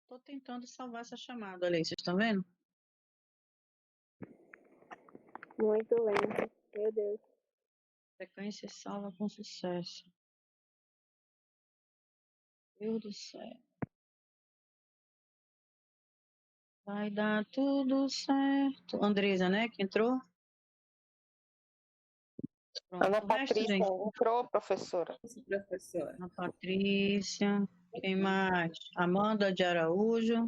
Tô tentando salvar essa chamada ali, vocês estão vendo? Muito lento. Meu Deus. Frequência salva com sucesso. Meu Deus do céu. Vai dar tudo certo. Andresa, né, que entrou? Pronto. Ana O resto, Patrícia gente. entrou, professora. Isso, professora. Ana Patrícia. Quem mais? Amanda de Araújo.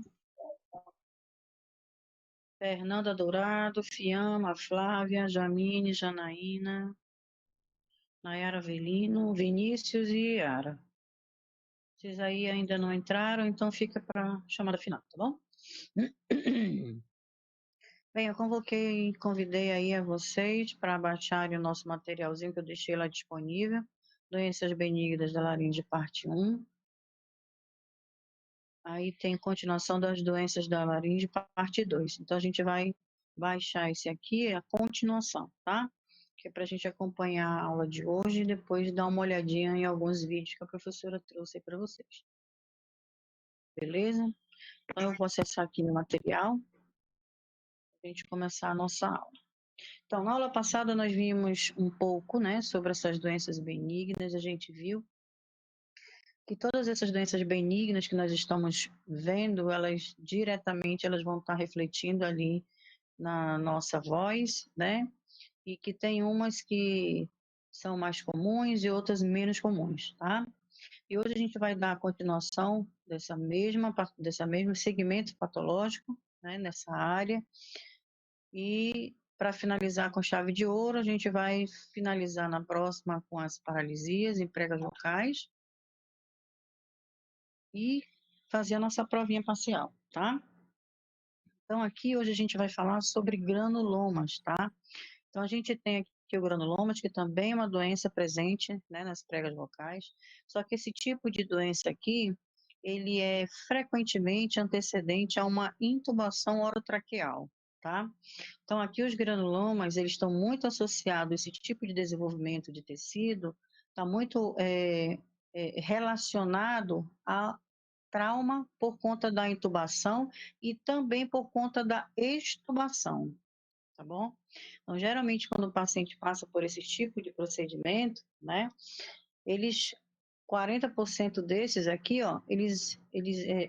Fernanda Dourado, Fiamma, Flávia, Jamine, Janaína, Nayara Avelino, Vinícius e Yara. Vocês aí ainda não entraram, então fica para chamada final, tá bom? Bem, eu convidei aí a vocês para baixarem o nosso materialzinho que eu deixei lá disponível, Doenças Benignas da Laringe, parte 1. Aí tem continuação das doenças da laringe, parte 2. Então, a gente vai baixar esse aqui, a continuação, tá? Que é para a gente acompanhar a aula de hoje e depois dar uma olhadinha em alguns vídeos que a professora trouxe aí para vocês. Beleza? Então, eu vou acessar aqui no material para a gente começar a nossa aula. Então, na aula passada, nós vimos um pouco, né, sobre essas doenças benignas. A gente viu que todas essas doenças benignas que nós estamos vendo, elas diretamente elas vão estar refletindo ali na nossa voz, né? E que tem umas que são mais comuns e outras menos comuns, tá? E hoje a gente vai dar a continuação desse mesmo segmento patológico, né, nessa área. E para finalizar com chave de ouro, a gente vai finalizar na próxima com as paralisias e pregas vocais e fazer a nossa provinha parcial, tá? Então, aqui hoje a gente vai falar sobre granulomas, tá? Então, a gente tem aqui o granulomas, que também é uma doença presente, né, nas pregas vocais, só que esse tipo de doença aqui, ele é frequentemente antecedente a uma intubação orotraqueal, tá? Então, aqui os granulomas, eles estão muito associados, esse tipo de desenvolvimento de tecido, está muito relacionado a trauma por conta da intubação e também por conta da extubação, tá bom? Então, geralmente, quando o paciente passa por esse tipo de procedimento, né, eles, 40% desses aqui, ó,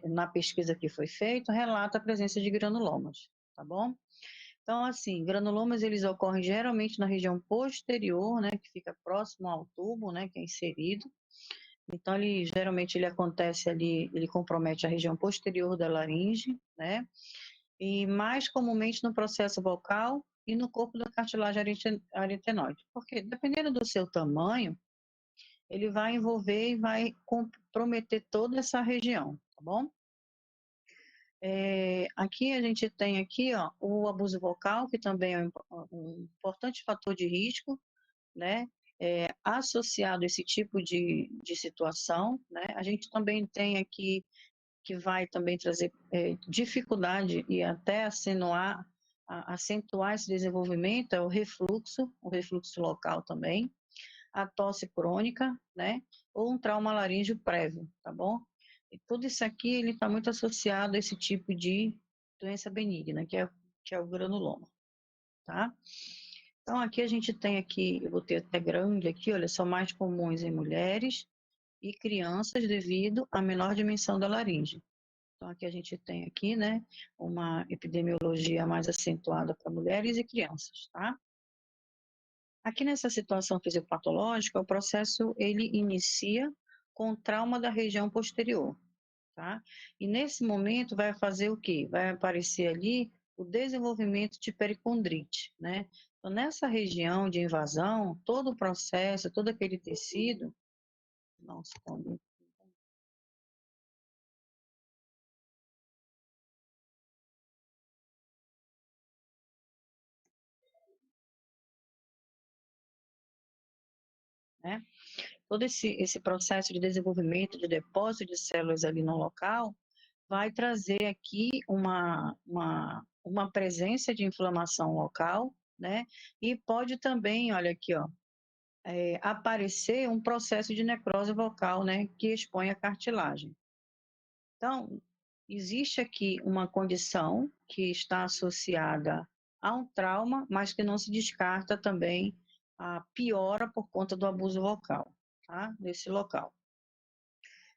na pesquisa que foi feita, relata a presença de granulomas, tá bom? Então, assim, granulomas, eles ocorrem geralmente na região posterior, né, que fica próximo ao tubo, né, que é inserido. Então, geralmente ele acontece ali, ele compromete a região posterior da laringe, né? E mais comumente no processo vocal e no corpo da cartilagem aritenoide. Porque dependendo do seu tamanho, ele vai envolver e vai comprometer toda essa região, tá bom? Aqui a gente tem aqui, ó, o abuso vocal, que também é um importante fator de risco, né? Associado a esse tipo de situação, né? A gente também tem aqui que vai também trazer dificuldade e até acentuar esse desenvolvimento é o refluxo local também, a tosse crônica, né? Ou um trauma laríngeo prévio, tá bom? E tudo isso aqui, ele está muito associado a esse tipo de doença benigna, que é o granuloma, tá? Então, aqui a gente tem aqui, eu botei até grande aqui, olha, são mais comuns em mulheres e crianças devido à menor dimensão da laringe. Então, aqui a gente tem aqui, né, uma epidemiologia mais acentuada para mulheres e crianças, tá? Aqui nessa situação fisiopatológica, o processo, ele inicia com trauma da região posterior, tá? E nesse momento vai fazer o quê? Vai aparecer ali o desenvolvimento de pericondrite, né? Então, nessa região de invasão, todo o processo, todo aquele tecido, não se esconde. Né? Todo esse processo de desenvolvimento de depósito de células ali no local vai trazer aqui uma presença de inflamação local, né? E pode também, olha aqui, ó, aparecer um processo de necrose vocal, né? Que expõe a cartilagem. Então, existe aqui uma condição que está associada a um trauma, mas que não se descarta também a piora por conta do abuso vocal, tá? Nesse local.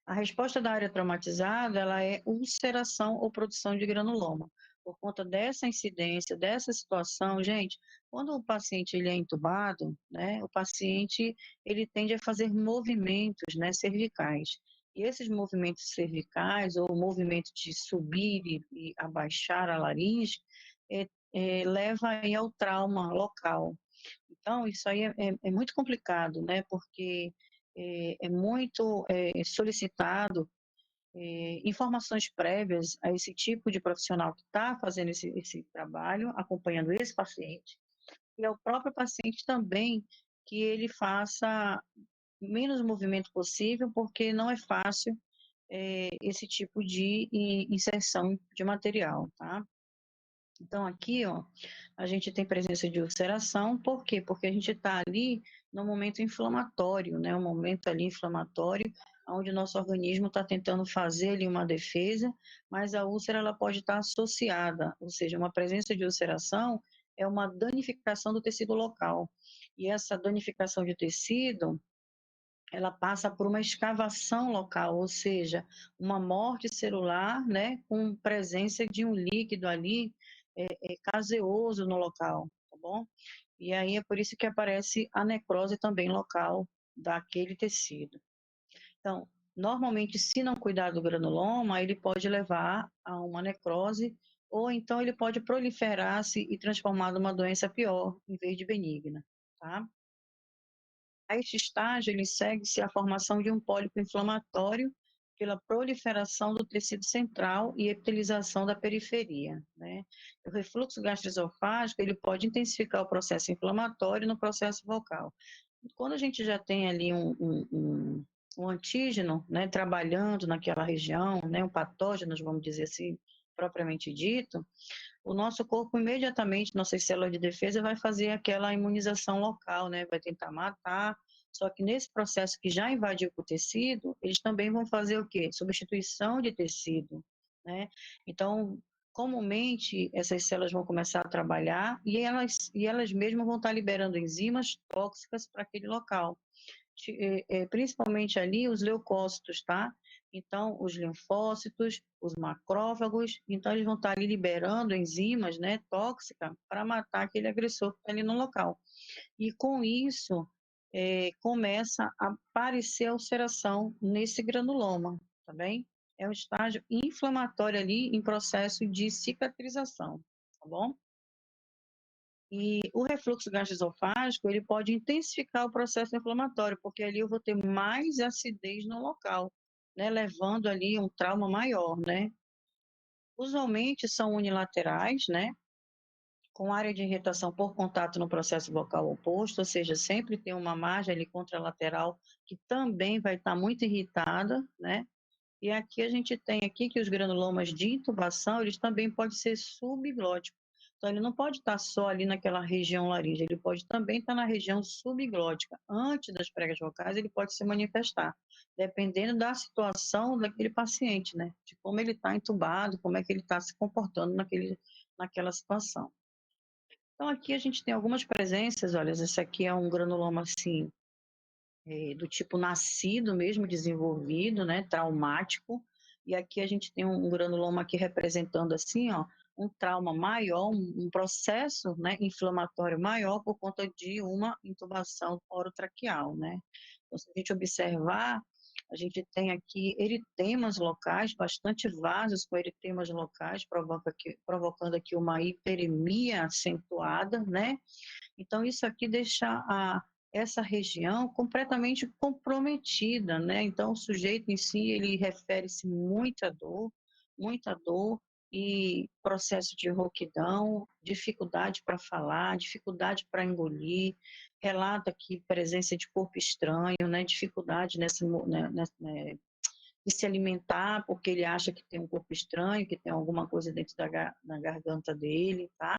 A resposta da área traumatizada, ela é ulceração ou produção de granuloma. Por conta dessa incidência, dessa situação, gente, quando o paciente ele é intubado, né, o paciente ele tende a fazer movimentos, né, cervicais. E esses movimentos cervicais ou o movimento de subir e abaixar a laringe leva aí ao trauma local. Então, isso aí é muito complicado, né? Porque é muito solicitado informações prévias a esse tipo de profissional que está fazendo esse trabalho, acompanhando esse paciente, e ao próprio paciente também que ele faça menos movimento possível, porque não é fácil esse tipo de inserção de material, tá? Então, aqui, ó, a gente tem presença de ulceração, por quê? Porque a gente está ali no momento inflamatório, né? Um momento ali inflamatório, onde o nosso organismo está tentando fazer ali uma defesa, mas a úlcera ela pode estar associada, ou seja, uma presença de ulceração é uma danificação do tecido local. E essa danificação de tecido, ela passa por uma escavação local, ou seja, uma morte celular, né, com presença de um líquido ali caseoso no local, tá bom? E aí é por isso que aparece a necrose também local daquele tecido. Então, normalmente, se não cuidar do granuloma, ele pode levar a uma necrose, ou então ele pode proliferar-se e transformar numa doença pior, em vez de benigna, tá? A este estágio, ele segue-se a formação de um pólipo inflamatório pela proliferação do tecido central e epitelização da periferia, né? O refluxo gastroesofágico, ele pode intensificar o processo inflamatório no processo vocal. Quando a gente já tem ali um antígeno, né, trabalhando naquela região, né, um patógeno, vamos dizer assim, propriamente dito, o nosso corpo imediatamente, nossas células de defesa vai fazer aquela imunização local, né? Vai tentar matar. Só que nesse processo que já invadiu o tecido, eles também vão fazer o quê? Substituição de tecido, né? Então, comumente essas células vão começar a trabalhar e elas mesmas vão estar liberando enzimas tóxicas para aquele local, principalmente ali os leucócitos, tá? Então, os linfócitos, os macrófagos, então eles vão estar ali liberando enzimas, né, tóxicas para matar aquele agressor que está ali no local. E com isso, começa a aparecer a ulceração nesse granuloma, tá bem? É um estágio inflamatório ali em processo de cicatrização, tá bom? E o refluxo gastroesofágico, ele pode intensificar o processo inflamatório, porque ali eu vou ter mais acidez no local, né, levando ali um trauma maior, né? Usualmente são unilaterais, né, com área de irritação por contato no processo vocal oposto, ou seja, sempre tem uma margem ali contralateral que também vai estar muito irritada, né? E aqui a gente tem aqui que os granulomas de intubação, eles também podem ser subglóticos. Então, ele não pode estar só ali naquela região laríngea, ele pode também estar na região subglótica. Antes das pregas vocais, ele pode se manifestar, dependendo da situação daquele paciente, né? De como ele está entubado, como é que ele está se comportando naquela situação. Então, aqui a gente tem algumas presenças, olha, esse aqui é um granuloma, assim, do tipo nascido mesmo, desenvolvido, né, traumático, e aqui a gente tem um granuloma aqui representando assim, ó, um trauma maior, um processo, né, inflamatório maior por conta de uma intubação orotraqueal, né. Então, se a gente observar, a gente tem aqui eritemas locais, bastante vasos com eritemas locais, provocando aqui uma hiperemia acentuada, né. Então, isso aqui deixa essa região completamente comprometida, né? Então, o sujeito em si, ele refere-se muita dor e processo de rouquidão, dificuldade para falar, dificuldade para engolir, relata aqui presença de corpo estranho, né? Dificuldade de se alimentar, porque ele acha que tem um corpo estranho, que tem alguma coisa dentro da garganta dele, tá?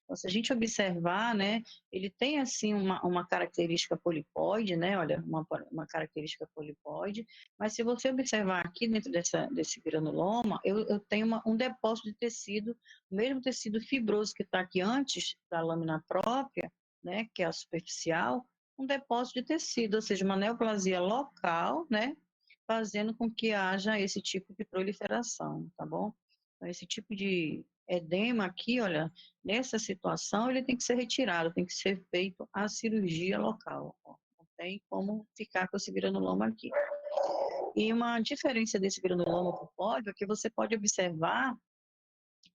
Então, se a gente observar, né, ele tem, assim, uma característica polipóide, né, olha, uma característica polipóide, mas se você observar aqui dentro desse granuloma, eu tenho um depósito de tecido, o mesmo tecido fibroso que está aqui antes da lâmina própria, né, que é a superficial, um depósito de tecido, ou seja, uma neoplasia local, né, fazendo com que haja esse tipo de proliferação, tá bom? Então, esse tipo de edema aqui, olha, nessa situação ele tem que ser retirado, tem que ser feito a cirurgia local, ó. Não tem como ficar com esse granuloma aqui. E uma diferença desse granuloma para o pódio é que você pode observar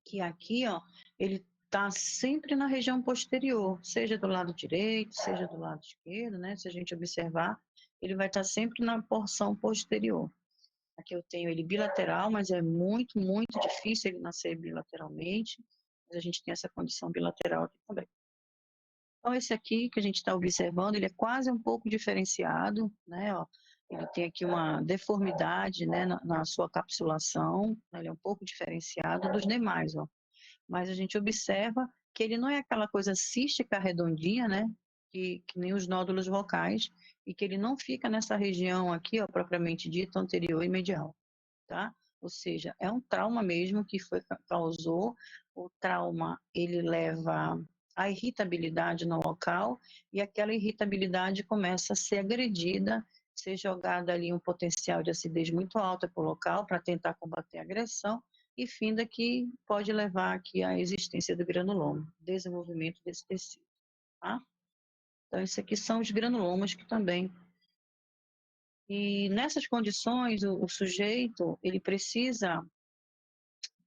que aqui, ó, ele está sempre na região posterior, seja do lado direito, seja do lado esquerdo, né? Se a gente observar, ele vai estar sempre na porção posterior. Aqui eu tenho ele bilateral, mas é muito, muito difícil ele nascer bilateralmente. Mas a gente tem essa condição bilateral aqui também. Então, esse aqui que a gente está observando, ele é quase um pouco diferenciado, né? Ó, ele tem aqui uma deformidade, né, na sua capsulação, né, ele é um pouco diferenciado dos demais, ó. Mas a gente observa que ele não é aquela coisa cística redondinha, né? Que nem os nódulos vocais, e que ele não fica nessa região aqui, ó, propriamente dita, anterior e medial, tá? Ou seja, é um trauma mesmo que causou. O trauma, ele leva a irritabilidade no local, e aquela irritabilidade começa a ser agredida, ser jogada ali um potencial de acidez muito alta para o local, para tentar combater a agressão, e finda que pode levar aqui à existência do granuloma, desenvolvimento desse tecido, tá? Então, esses aqui são os granulomas que também. E nessas condições, o sujeito, ele precisa,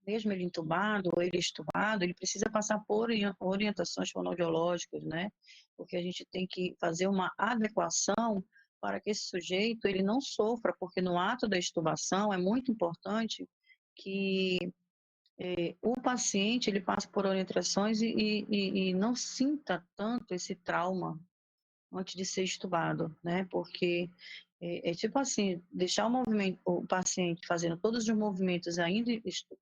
mesmo ele entubado ou ele estubado, ele precisa passar por orientações fonoaudiológicas, né? Porque a gente tem que fazer uma adequação para que esse sujeito ele não sofra, porque no ato da extubação é muito importante que o paciente ele passe por orientações e não sinta tanto esse trauma antes de ser estubado, né? Porque é tipo assim, deixar o paciente fazendo todos os movimentos ainda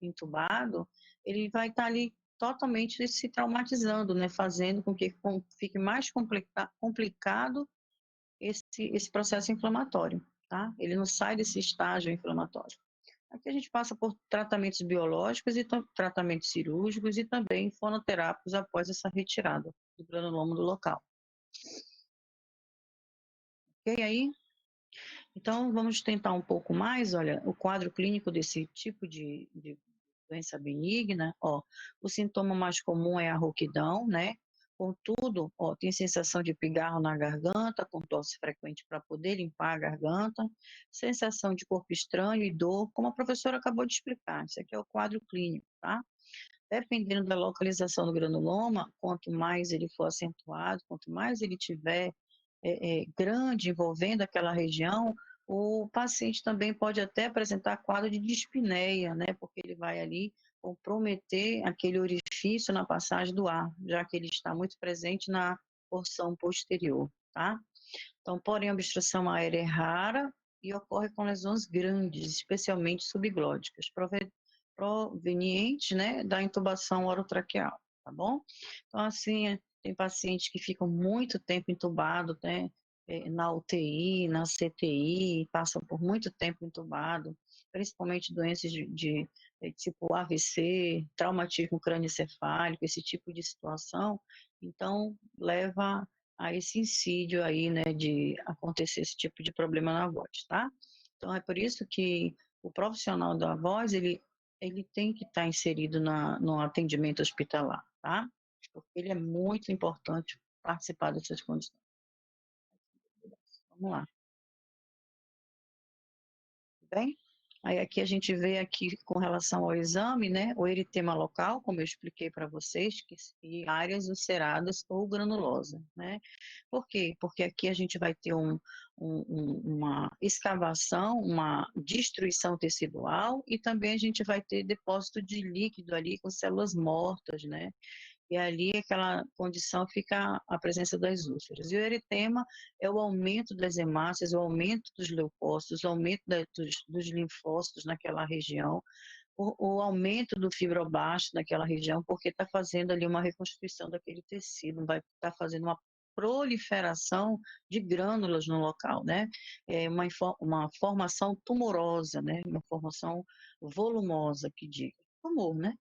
entubado, ele vai estar ali totalmente se traumatizando, né? Fazendo com que fique mais complicado esse processo inflamatório, tá? Ele não sai desse estágio inflamatório. Aqui a gente passa por tratamentos biológicos e tratamentos cirúrgicos e também fonoterápicos após essa retirada do granuloma do local. Ok aí? Então, vamos tentar um pouco mais, olha, o quadro clínico desse tipo de doença benigna, ó, o sintoma mais comum é a rouquidão, né? Contudo, ó, tem sensação de pigarro na garganta, com tosse frequente para poder limpar a garganta, sensação de corpo estranho e dor, como a professora acabou de explicar, isso aqui é o quadro clínico, tá? Dependendo da localização do granuloma, quanto mais ele for acentuado, quanto mais ele tiver grande envolvendo aquela região, o paciente também pode até apresentar quadro de dispneia, né? Porque ele vai ali comprometer aquele orifício na passagem do ar, já que ele está muito presente na porção posterior, tá? Então, porém, a obstrução aérea é rara e ocorre com lesões grandes, especialmente subglóticas, provenientes, né, da intubação orotraqueal, tá bom? Então, assim, tem pacientes que ficam muito tempo entubados, né, na UTI, na CTI, passam por muito tempo entubado, principalmente doenças tipo AVC, traumatismo crânioencefálico, esse tipo de situação, então leva a esse insídio aí, né, de acontecer esse tipo de problema na voz, tá? Então é por isso que o profissional da voz, ele tem que estar inserido no atendimento hospitalar, tá? Porque ele é muito importante participar dessas condições. Vamos lá. Tudo bem? Aí aqui a gente vê aqui com relação ao exame, né, o eritema local, como eu expliquei para vocês, e áreas ulceradas ou granulosa, né? Por quê? Porque aqui a gente vai ter uma escavação, uma destruição tecidual e também a gente vai ter depósito de líquido ali com células mortas, né? E ali aquela condição fica a presença das úlceras. E o eritema é o aumento das hemácias, o aumento dos leucócitos, o aumento dos linfócitos naquela região, o aumento do fibroblasto naquela região, porque está fazendo ali uma reconstituição daquele tecido, vai estar fazendo uma proliferação de grânulas no local, né? É uma formação tumorosa, né? Uma formação volumosa, que diga. Tumor, né?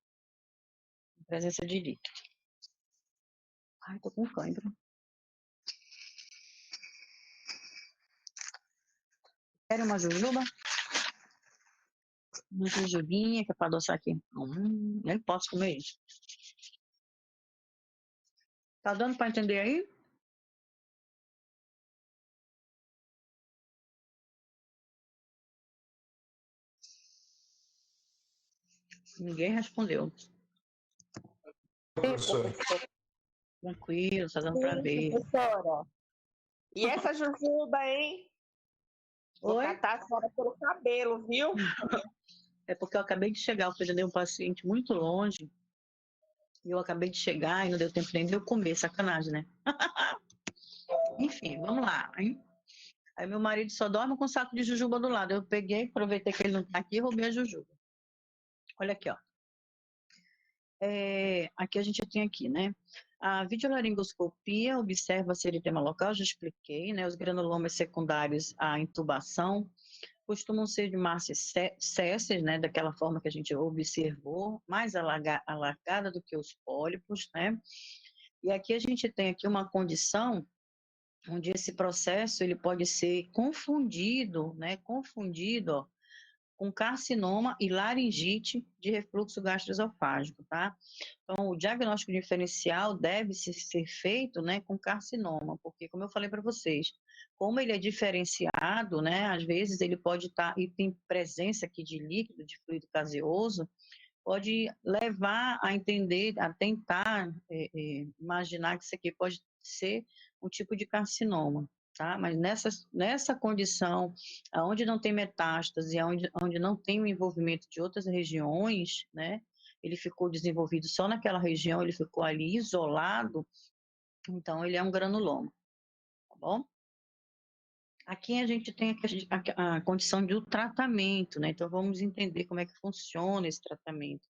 Presença de líquido. Ai, tô com cãibra. Querem uma jujuba? Uma jujubinha, que é para adoçar aqui. Nem posso comer isso. Tá dando para entender aí? Ninguém respondeu. Professora. Tranquilo, tá dando para Sim, ver. professora. E essa jujuba, hein? Vou Oi? catar a senhora pelo cabelo, viu? É porque eu acabei de chegar, eu atendi um paciente muito longe, e eu acabei de chegar e não deu tempo nem de eu comer, sacanagem, né? Enfim, vamos lá, hein? Aí meu marido só dorme com um saco de jujuba do lado. Eu peguei, aproveitei que ele não tá aqui e roubei a jujuba. Olha aqui, ó. Aqui a gente tem aqui, né? A videolaringoscopia observa-se eritema local, já expliquei, né? Os granulomas secundários à intubação costumam ser de massa césseis, né? Daquela forma que a gente observou, mais alargada do que os pólipos, né? E aqui a gente tem aqui uma condição onde esse processo ele pode ser confundido, né? Confundido, ó, com carcinoma e laringite de refluxo gastroesofágico, tá? Então, o diagnóstico diferencial deve ser feito, né, com carcinoma, porque, como eu falei para vocês, como ele é diferenciado, né, às vezes ele pode estar, e tem presença aqui de líquido, de fluido caseoso, pode levar a entender, a tentar imaginar que isso aqui pode ser um tipo de carcinoma, tá? Mas nessa condição, onde não tem metástase, onde não tem o envolvimento de outras regiões, né? Ele ficou desenvolvido só naquela região, ele ficou ali isolado, então ele é um granuloma, tá bom? Aqui a gente tem a condição de tratamento, né? Então vamos entender como é que funciona esse tratamento.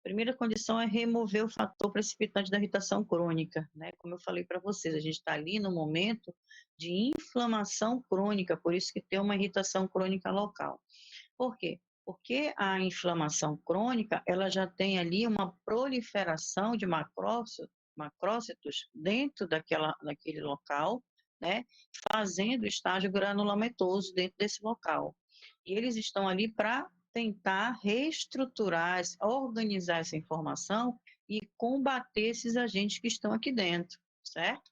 Primeira condição é remover o fator precipitante da irritação crônica, né? Como eu falei para vocês, a gente está ali no momento de inflamação crônica, por isso que tem uma irritação crônica local. Por quê? Porque a inflamação crônica, ela já tem ali uma proliferação de macrócitos dentro daquele local, né? Fazendo o estágio granulomatoso dentro desse local. E eles estão ali para tentar reestruturar, organizar essa informação e combater esses agentes que estão aqui dentro, certo?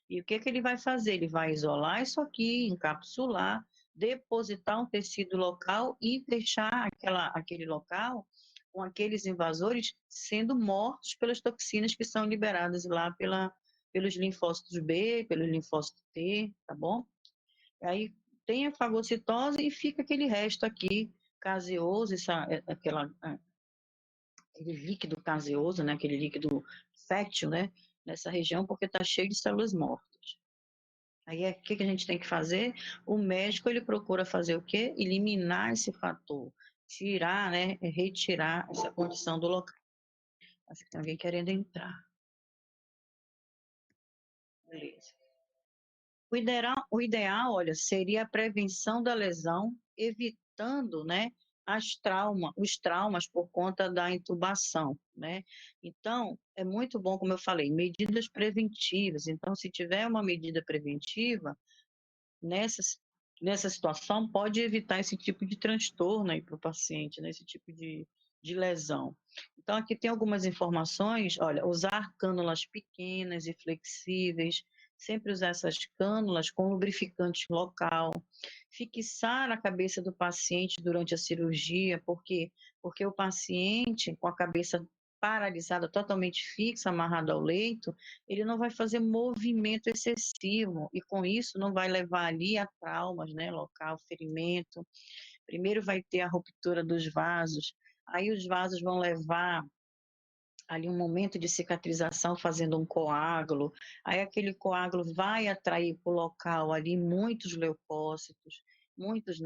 E o que ele vai fazer? Ele vai isolar isso aqui, encapsular, depositar um tecido local e deixar aquele local com aqueles invasores sendo mortos pelas toxinas que são liberadas lá pelos linfócitos B, pelos linfócitos T, tá bom? Aí tem a fagocitose e fica aquele resto aqui caseoso, aquele líquido caseoso, né? Aquele líquido fétil, né? Nessa região, porque está cheio de células mortas. Aí, o que a gente tem que fazer? O médico, ele procura fazer o quê? Eliminar esse fator, tirar, né? Retirar essa condição do local. Acho que tem alguém querendo entrar. Beleza. O ideal, olha, seria a prevenção da lesão, evitando, né, os traumas por conta da intubação, né? Então, é muito bom, como eu falei, medidas preventivas. Então, se tiver uma medida preventiva, nessa, nessa situação, pode evitar esse tipo de transtorno aí para o paciente, né? Esse tipo de lesão. Então, aqui tem algumas informações. Olha, usar cânulas pequenas e flexíveis, sempre usar essas cânulas com lubrificante local, fixar a cabeça do paciente durante a cirurgia, porque o paciente com a cabeça paralisada, totalmente fixa, amarrado ao leito, ele não vai fazer movimento excessivo e com isso não vai levar ali a traumas, né, local, ferimento. Primeiro vai ter a ruptura dos vasos, aí os vasos vão levar ali um momento de cicatrização fazendo um coágulo, aí aquele coágulo vai atrair para o local ali muitos leucócitos, muitas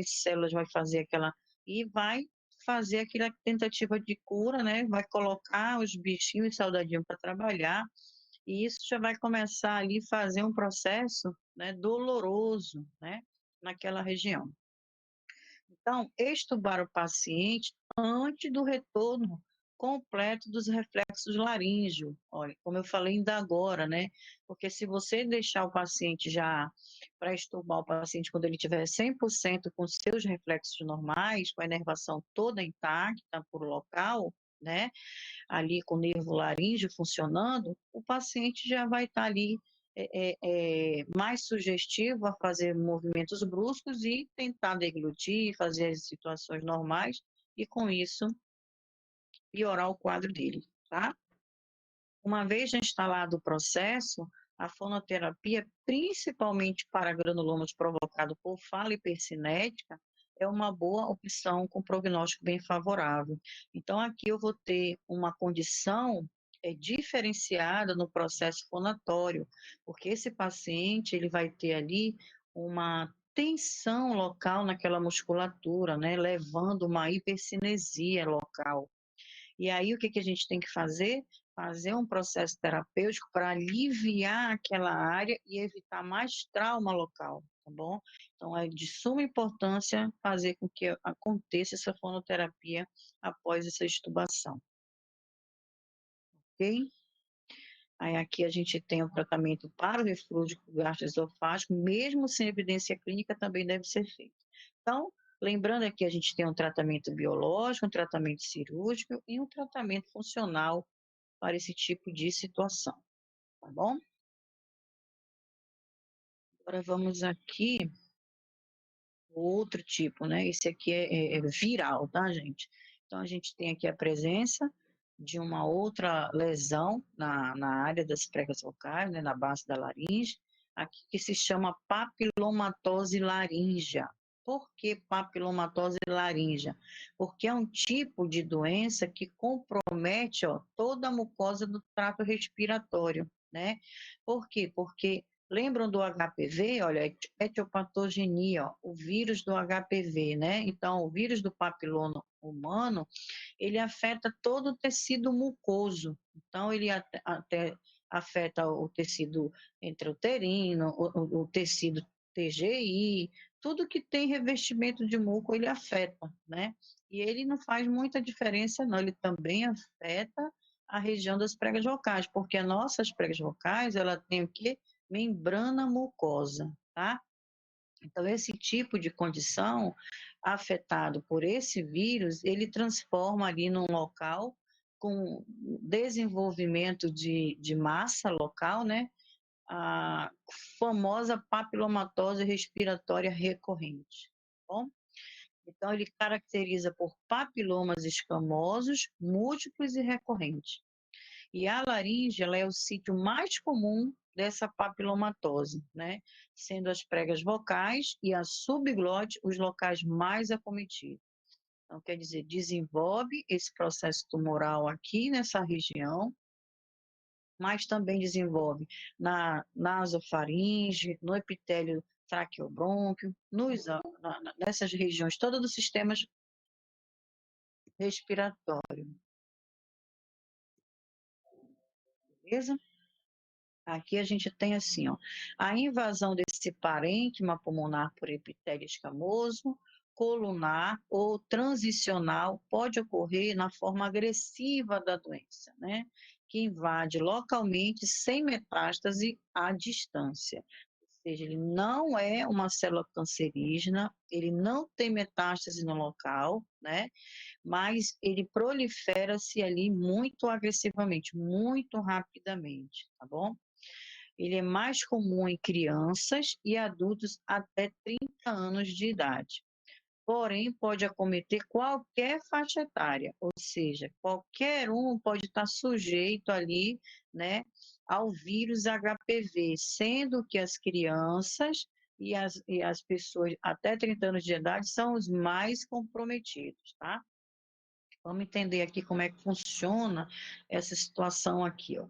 células vai fazer aquela e vai fazer aquela tentativa de cura, né? Vai colocar os bichinhos saudadinhos para trabalhar, e isso já vai começar ali a fazer um processo, né, doloroso, né, naquela região. Então, extubar o paciente antes do retorno completo dos reflexos laríngeos. Olha, como eu falei ainda agora, né? Porque se você deixar o paciente já para extubar o paciente quando ele tiver 100% com seus reflexos normais, com a inervação toda intacta por local, né? Ali com o nervo laríngeo funcionando, o paciente já vai estar ali mais sugestivo a fazer movimentos bruscos e tentar deglutir, fazer as situações normais e, com isso, piorar o quadro dele, tá? Uma vez já instalado o processo, a fonoterapia, principalmente para granulomas provocados por fala hipercinética, é uma boa opção com prognóstico bem favorável. Então, aqui eu vou ter uma condição diferenciada no processo fonatório, porque esse paciente ele vai ter ali uma tensão local naquela musculatura, né, levando uma hipercinesia local. E aí, o que a gente tem que fazer? Fazer um processo terapêutico para aliviar aquela área e evitar mais trauma local, tá bom? Então, é de suma importância fazer com que aconteça essa fonoterapia após essa extubação, ok? Aí aqui a gente tem o tratamento para o refluxo gastroesofágico, mesmo sem evidência clínica, também deve ser feito. Então, lembrando aqui, a gente tem um tratamento biológico, um tratamento cirúrgico e um tratamento funcional para esse tipo de situação, tá bom? Agora vamos aqui, outro tipo, né? Esse aqui é viral, tá, gente? Então, a gente tem aqui a presença de uma outra lesão na área das pregas vocais, né, na base da laringe, aqui que se chama papilomatose laríngea. Por que papilomatose laríngea? Porque é um tipo de doença que compromete, ó, toda a mucosa do trato respiratório, né? Por quê? Porque lembram do HPV? Olha, etiopatogenia, ó, o vírus do HPV, né? Então, o vírus do papiloma humano, ele afeta todo o tecido mucoso. Então, ele até afeta o tecido intrauterino, o tecido TGI, tudo que tem revestimento de muco, ele afeta, né? E ele não faz muita diferença, não. Ele também afeta a região das pregas vocais, porque as nossas pregas vocais, ela tem o quê? Membrana mucosa, tá? Então, esse tipo de condição, afetado por esse vírus, ele transforma ali num local com desenvolvimento de massa local, né? A famosa papilomatose respiratória recorrente, tá bom? Então, ele caracteriza por papilomas escamosos, múltiplos e recorrentes. E a laringe, ela é o sítio mais comum dessa papilomatose, né? Sendo as pregas vocais e a subglote os locais mais acometidos. Então, quer dizer, desenvolve esse processo tumoral aqui nessa região, mas também desenvolve na nasofaringe, no epitélio traqueobrônquio, nessas regiões todas dos sistemas respiratórios. Beleza? Aqui a gente tem assim, ó, a invasão desse parênquima pulmonar por epitélio escamoso, colunar ou transicional pode ocorrer na forma agressiva da doença, né? Que invade localmente sem metástase à distância. Ou seja, ele não é uma célula cancerígena, ele não tem metástase no local, né? Mas ele prolifera-se ali muito agressivamente, muito rapidamente, tá bom? Ele é mais comum em crianças e adultos até 30 anos de idade. Porém, pode acometer qualquer faixa etária, ou seja, qualquer um pode estar sujeito ali, né, ao vírus HPV, sendo que as crianças e as pessoas até 30 anos de idade são os mais comprometidos, tá? Vamos entender aqui como é que funciona essa situação aqui, ó.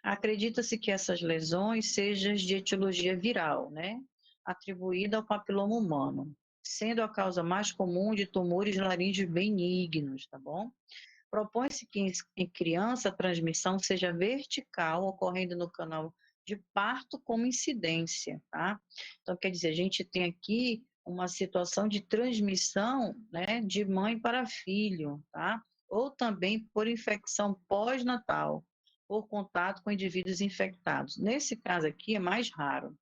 Acredita-se que essas lesões sejam de etiologia viral, né? Atribuída ao papiloma humano. sendo a causa mais comum de tumores laríngeos benignos, tá bom? Propõe-se que em criança a transmissão seja vertical, ocorrendo no canal de parto como incidência, tá? Então, quer dizer, a gente tem aqui uma situação de transmissão, né, de mãe para filho, tá? Ou também por infecção pós-natal, por contato com indivíduos infectados. Nesse caso aqui é mais raro.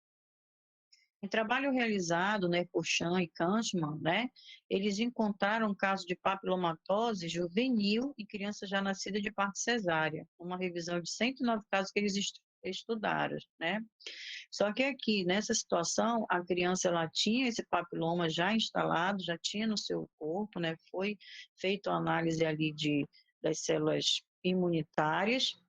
Em trabalho realizado, né, por Chan e Kanchman, né, eles encontraram um caso de papilomatose juvenil em criança já nascida de parto cesárea, uma revisão de 109 casos que eles estudaram, né? Só que aqui, nessa situação, a criança ela tinha esse papiloma já instalado, já tinha no seu corpo, né? Foi feita a análise ali das células imunitárias,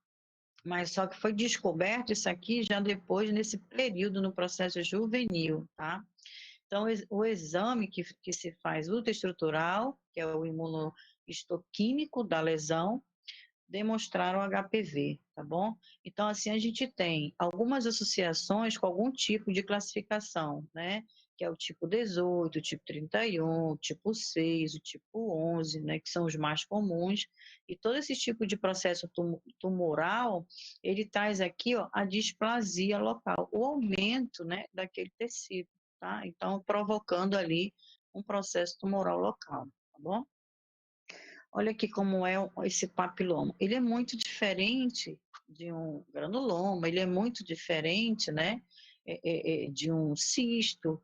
mas só que foi descoberto isso aqui já depois, nesse período, no processo juvenil, tá? Então, o exame que se faz ultraestrutural, que é o imunohistoquímico da lesão, demonstraram HPV, tá bom? Então, assim, a gente tem algumas associações com algum tipo de classificação, né? Que é o tipo 18, o tipo 31, o tipo 6, o tipo 11, né? Que são os mais comuns. E todo esse tipo de processo tumoral, ele traz aqui, ó, a displasia local, o aumento, né, daquele tecido, tá? Então, provocando ali um processo tumoral local, tá bom? Olha aqui como é esse papiloma. Ele é muito diferente de um granuloma, ele é muito diferente, né, de um cisto,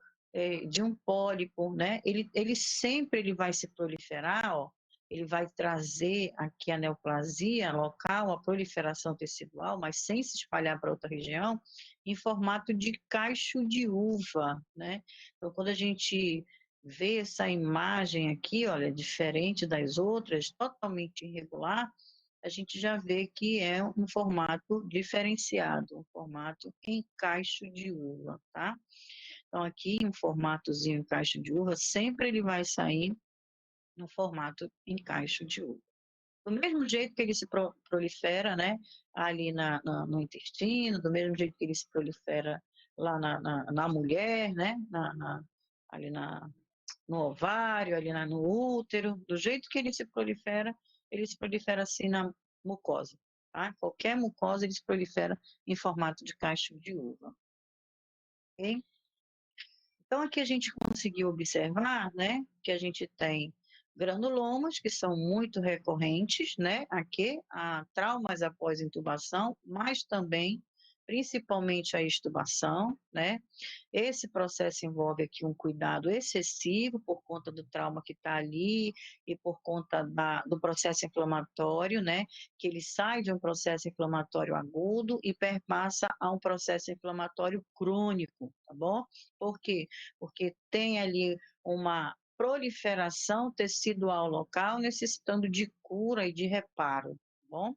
de um pólipo, né? Ele sempre ele vai se proliferar, ó, ele vai trazer aqui a neoplasia local, a proliferação tecidual, mas sem se espalhar para outra região, em formato de cacho de uva, né? Então, quando a gente ver essa imagem aqui, olha, diferente das outras, totalmente irregular, a gente já vê que é um formato diferenciado, um formato em cacho de uva, tá? Então, aqui, um formatozinho em cacho de uva, sempre ele vai sair no formato em cacho de uva. Do mesmo jeito que ele se prolifera, né, ali no intestino, do mesmo jeito que ele se prolifera lá na mulher, né, ali no ovário, ali no útero, do jeito que ele se prolifera assim na mucosa. Tá? Qualquer mucosa ele se prolifera em formato de cacho de uva. Okay? Então, aqui a gente conseguiu observar, né, que a gente tem granulomas, que são muito recorrentes, né, aqui, a traumas após intubação, mas também, principalmente a extubação, né, esse processo envolve aqui um cuidado excessivo por conta do trauma que está ali e por conta do processo inflamatório, né? Que ele sai de um processo inflamatório agudo e perpassa a um processo inflamatório crônico, tá bom? Por quê? Porque tem ali uma proliferação tecidual local necessitando de cura e de reparo, tá bom?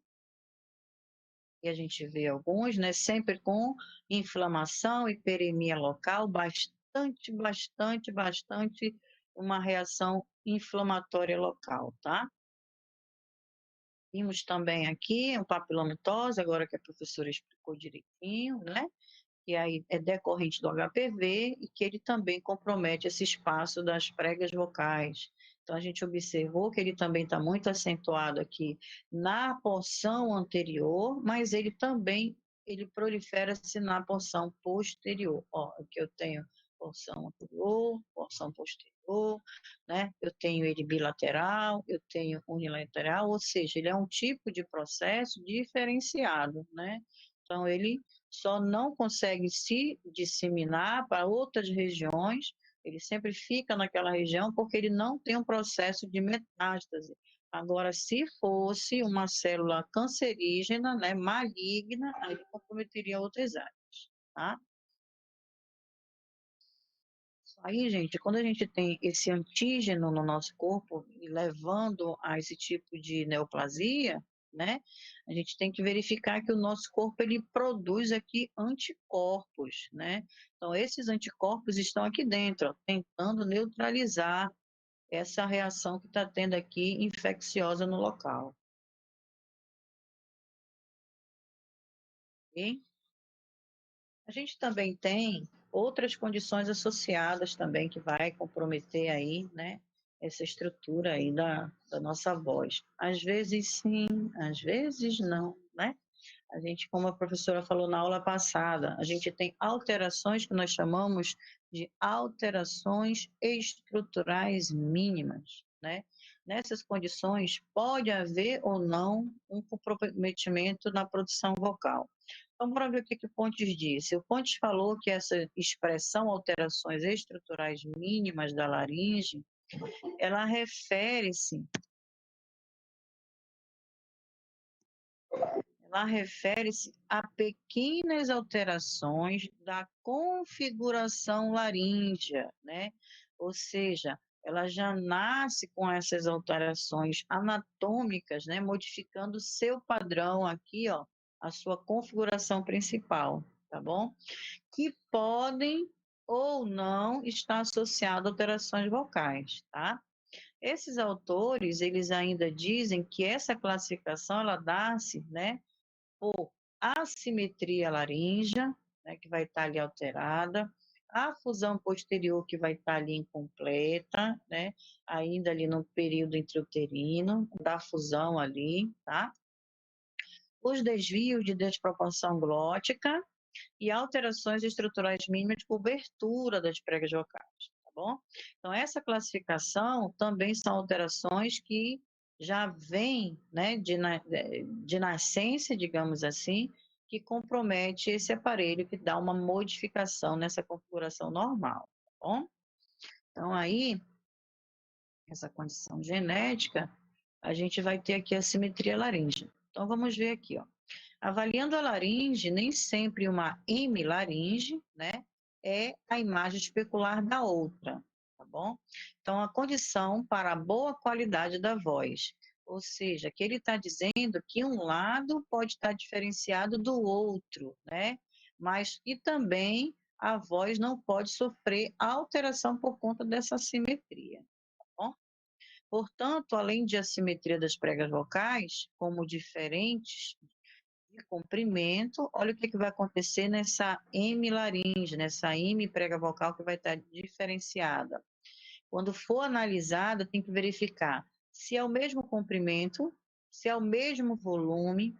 E a gente vê alguns, né, sempre com inflamação, hiperemia local, bastante uma reação inflamatória local, tá? Vimos também aqui um papilomitose, agora que a professora explicou direitinho, né? Que aí é decorrente do HPV e que ele também compromete esse espaço das pregas vocais. Então, a gente observou que ele também está muito acentuado aqui na porção anterior, mas ele também ele prolifera-se na porção posterior. Ó, aqui eu tenho porção anterior, porção posterior, né? Eu tenho ele bilateral, eu tenho unilateral, ou seja, ele é um tipo de processo diferenciado, né? Então, ele só não consegue se disseminar para outras regiões, ele sempre fica naquela região porque ele não tem um processo de metástase. Agora, se fosse uma célula cancerígena, né, maligna, aí comprometeria outras áreas, tá? Aí, gente, quando a gente tem esse antígeno no nosso corpo, levando a esse tipo de neoplasia, né, a gente tem que verificar que o nosso corpo ele produz aqui anticorpos, né? Então, esses anticorpos estão aqui dentro, ó, tentando neutralizar essa reação que está tendo aqui infecciosa no local. Ok? A gente também tem outras condições associadas também que vai comprometer aí, né, essa estrutura aí da nossa voz. Às vezes sim, às vezes não, né? A gente, como a professora falou na aula passada, a gente tem alterações que nós chamamos de alterações estruturais mínimas, né? Nessas condições, pode haver ou não um comprometimento na produção vocal. Então, bora ver o que o Pontes disse. O Pontes falou que essa expressão alterações estruturais mínimas da laringe, ela refere-se a pequenas alterações da configuração laríngea, né? Ou seja, ela já nasce com essas alterações anatômicas, né? Modificando o seu padrão aqui, ó, a sua configuração principal, tá bom? Que podem ou não estar associadas a alterações vocais, tá? Esses autores, eles ainda dizem que essa classificação, ela dá-se, né, por assimetria laríngea, né, que vai estar ali alterada, a fusão posterior que vai estar ali incompleta, né, ainda ali no período intrauterino, da fusão ali, tá? Os desvios de desproporção glótica e alterações estruturais mínimas de cobertura das pregas vocais, tá bom? Então, essa classificação também são alterações que já vêm, né, de nascença, digamos assim, que compromete esse aparelho, que dá uma modificação nessa configuração normal, tá bom? Então, aí, essa condição genética, a gente vai ter aqui a simetria laríngea. Então, vamos ver aqui, ó. Avaliando a laringe, nem sempre uma hemilaringe, né, é a imagem especular da outra, tá bom? Então, a condição para a boa qualidade da voz, ou seja, que ele está dizendo que um lado pode estar diferenciado do outro, né? Mas e também a voz não pode sofrer alteração por conta dessa assimetria, tá bom? Portanto, além de assimetria das pregas vocais, como diferentes de comprimento, olha o que vai acontecer nessa hemilaringe, nessa hemiprega vocal que vai estar diferenciada. Quando for analisada, tem que verificar se é o mesmo comprimento, se é o mesmo volume,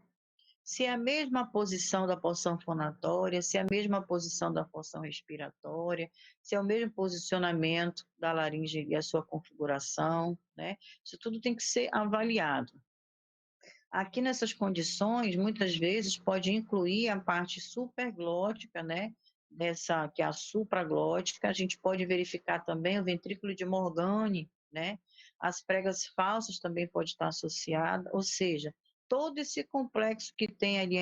se é a mesma posição da porção fonatória, se é a mesma posição da porção respiratória, se é o mesmo posicionamento da laringe e a sua configuração, né? Isso tudo tem que ser avaliado. Aqui nessas condições, muitas vezes pode incluir a parte superglótica, né? Dessa, que é a supraglótica, a gente pode verificar também o ventrículo de Morgane, né? As pregas falsas também pode estar associada, ou seja, todo esse complexo que tem ali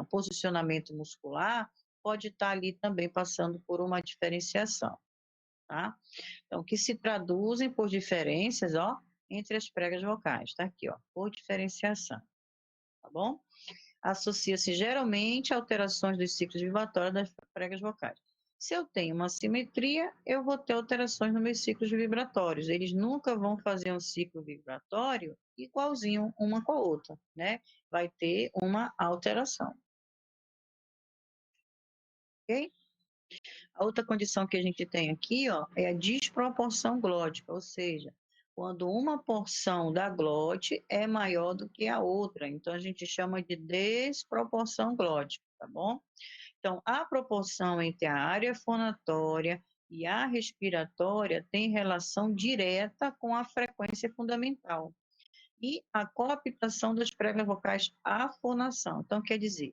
o posicionamento muscular pode estar ali também passando por uma diferenciação, tá? Então, que se traduzem por diferenças, ó, entre as pregas vocais, tá aqui, ó, por diferenciação, tá bom? Associa-se geralmente a alterações dos ciclos vibratórios das pregas vocais. Se eu tenho uma simetria, eu vou ter alterações nos meus ciclos vibratórios. Eles nunca vão fazer um ciclo vibratório igualzinho uma com a outra, né? Vai ter uma alteração. Ok? A outra condição que a gente tem aqui, ó, é a desproporção glótica, ou seja, quando uma porção da glote é maior do que a outra. Então, a gente chama de desproporção glótica, tá bom? Então, a proporção entre a área fonatória e a respiratória tem relação direta com a frequência fundamental e a coaptação das pregas vocais à fonação. Então, quer dizer,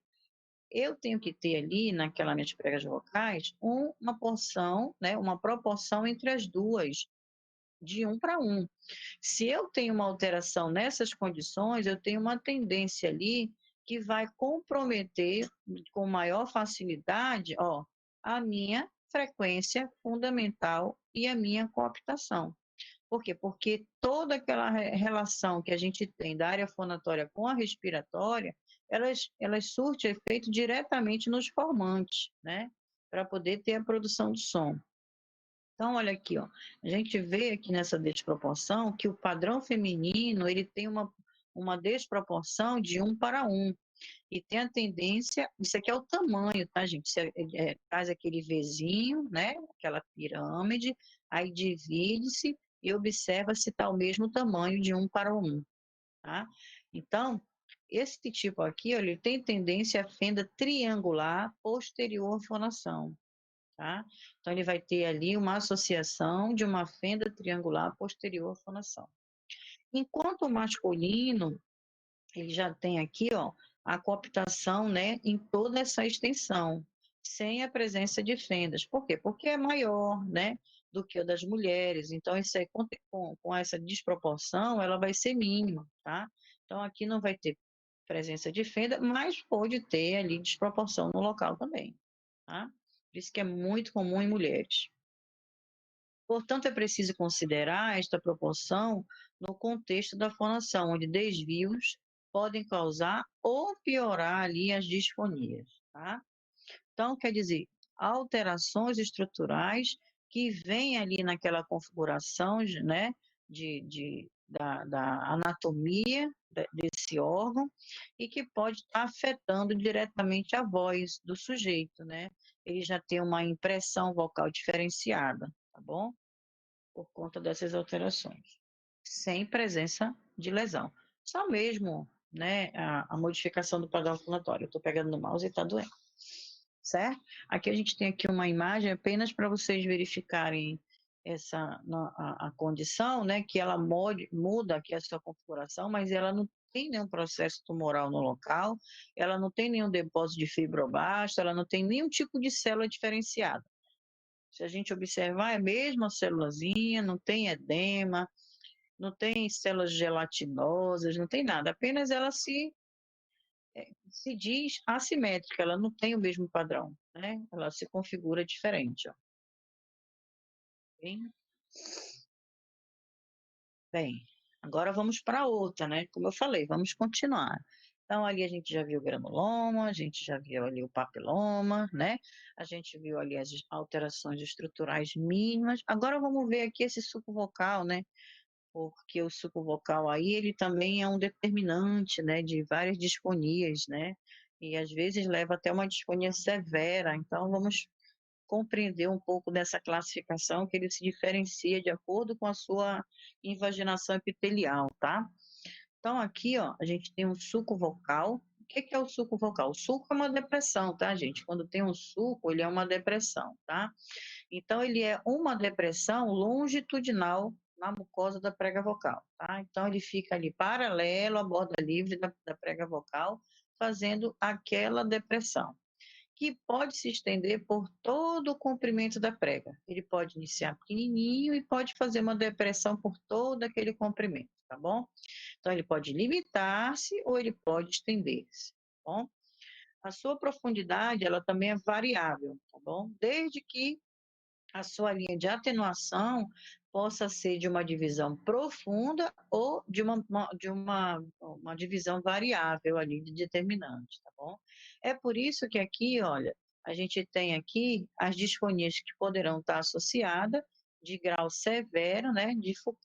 eu tenho que ter ali, naquelas minhas pregas vocais, uma porção, né, uma proporção entre as duas, de 1 para 1. Se eu tenho uma alteração nessas condições, eu tenho uma tendência ali que vai comprometer com maior facilidade, ó, a minha frequência fundamental e a minha coaptação. Por quê? Porque toda aquela relação que a gente tem da área fonatória com a respiratória, elas surtem efeito diretamente nos formantes, né? Para poder ter a produção de som. Então, olha aqui, ó, a gente vê aqui nessa desproporção que o padrão feminino ele tem uma desproporção de 1 para 1. e tem a tendência, isso aqui é o tamanho, tá, gente? Você faz aquele Vzinho, né? Aquela pirâmide, aí divide-se e observa se está o mesmo tamanho de 1:1, tá? Então, esse tipo aqui, ó, ele tem tendência à fenda triangular posterior fonação, tá? Então, ele vai ter ali uma associação de uma fenda triangular posterior fonação. Enquanto o masculino, ele já tem aqui, ó, a cooptação, né, em toda essa extensão, sem a presença de fendas. Por quê? Porque é maior, né, do que o das mulheres. Então, isso aí, com essa desproporção, ela vai ser mínima, tá? Então, aqui não vai ter presença de fenda, mas pode ter ali desproporção no local também, tá? Por isso que é muito comum em mulheres. Portanto, é preciso considerar esta proporção no contexto da fonação, onde desvios podem causar ou piorar ali as disfonias, tá? Então, quer dizer, alterações estruturais que vêm ali naquela configuração, né, da anatomia desse órgão e que pode estar afetando diretamente a voz do sujeito, né? Ele já tem uma impressão vocal diferenciada, tá bom? Por conta dessas alterações, sem presença de lesão. Só mesmo, né, a modificação do padrão inflamatório. Eu estou pegando no mouse e está doendo, certo? Aqui a gente tem aqui uma imagem apenas para vocês verificarem a condição, né, que ela muda aqui a sua configuração, mas ela não tem nenhum processo tumoral no local, ela não tem nenhum depósito de fibroblasto, ela não tem nenhum tipo de célula diferenciada. Se a gente observar, é a mesma célulazinha, não tem edema, não tem células gelatinosas, não tem nada. Apenas ela se diz assimétrica, ela não tem o mesmo padrão, né? Ela se configura diferente, ó. Bem, bem, agora vamos para outra, né? Como eu falei, vamos continuar. Então, ali a gente já viu o granuloma, a gente já viu ali o papiloma, né? A gente viu ali as alterações estruturais mínimas. Agora vamos ver aqui esse suco vocal, né? Porque o suco vocal aí, ele também é um determinante, né, de várias disfonias, né, e às vezes leva até uma disfonia severa, então vamos compreender um pouco dessa classificação, que ele se diferencia de acordo com a sua invaginação epitelial, tá? Então aqui, ó, a gente tem um suco vocal. O que é o suco vocal? O suco é uma depressão, tá, gente? Quando tem um suco, ele é uma depressão, tá? Então, ele é uma depressão longitudinal na mucosa da prega vocal, tá? Então, ele fica ali paralelo à borda livre da prega vocal, fazendo aquela depressão, que pode se estender por todo o comprimento da prega. Ele pode iniciar pequenininho e pode fazer uma depressão por todo aquele comprimento, tá bom? Então, ele pode limitar-se ou ele pode estender-se, tá bom? A sua profundidade, ela também é variável, tá bom? Desde que a sua linha de atenuação possa ser de uma divisão profunda ou de uma divisão variável ali de determinante, tá bom? É por isso que aqui, olha, a gente tem aqui as disfonias que poderão estar associadas de grau severo, né,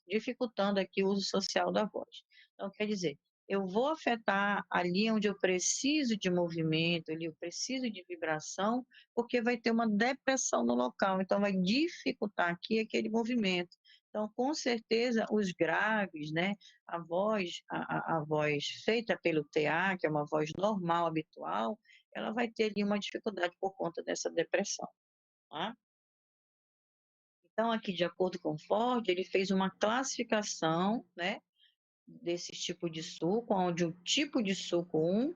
dificultando aqui o uso social da voz. Então, quer dizer, eu vou afetar ali onde eu preciso de movimento, ali eu preciso de vibração, porque vai ter uma depressão no local, então vai dificultar aqui aquele movimento. Então, com certeza, os graves, né, a voz feita pelo TA, que é uma voz normal, habitual, ela vai ter ali uma dificuldade por conta dessa depressão, tá? Então, aqui, de acordo com o Ford, ele fez uma classificação, né, desse tipo de suco, onde o tipo de suco 1,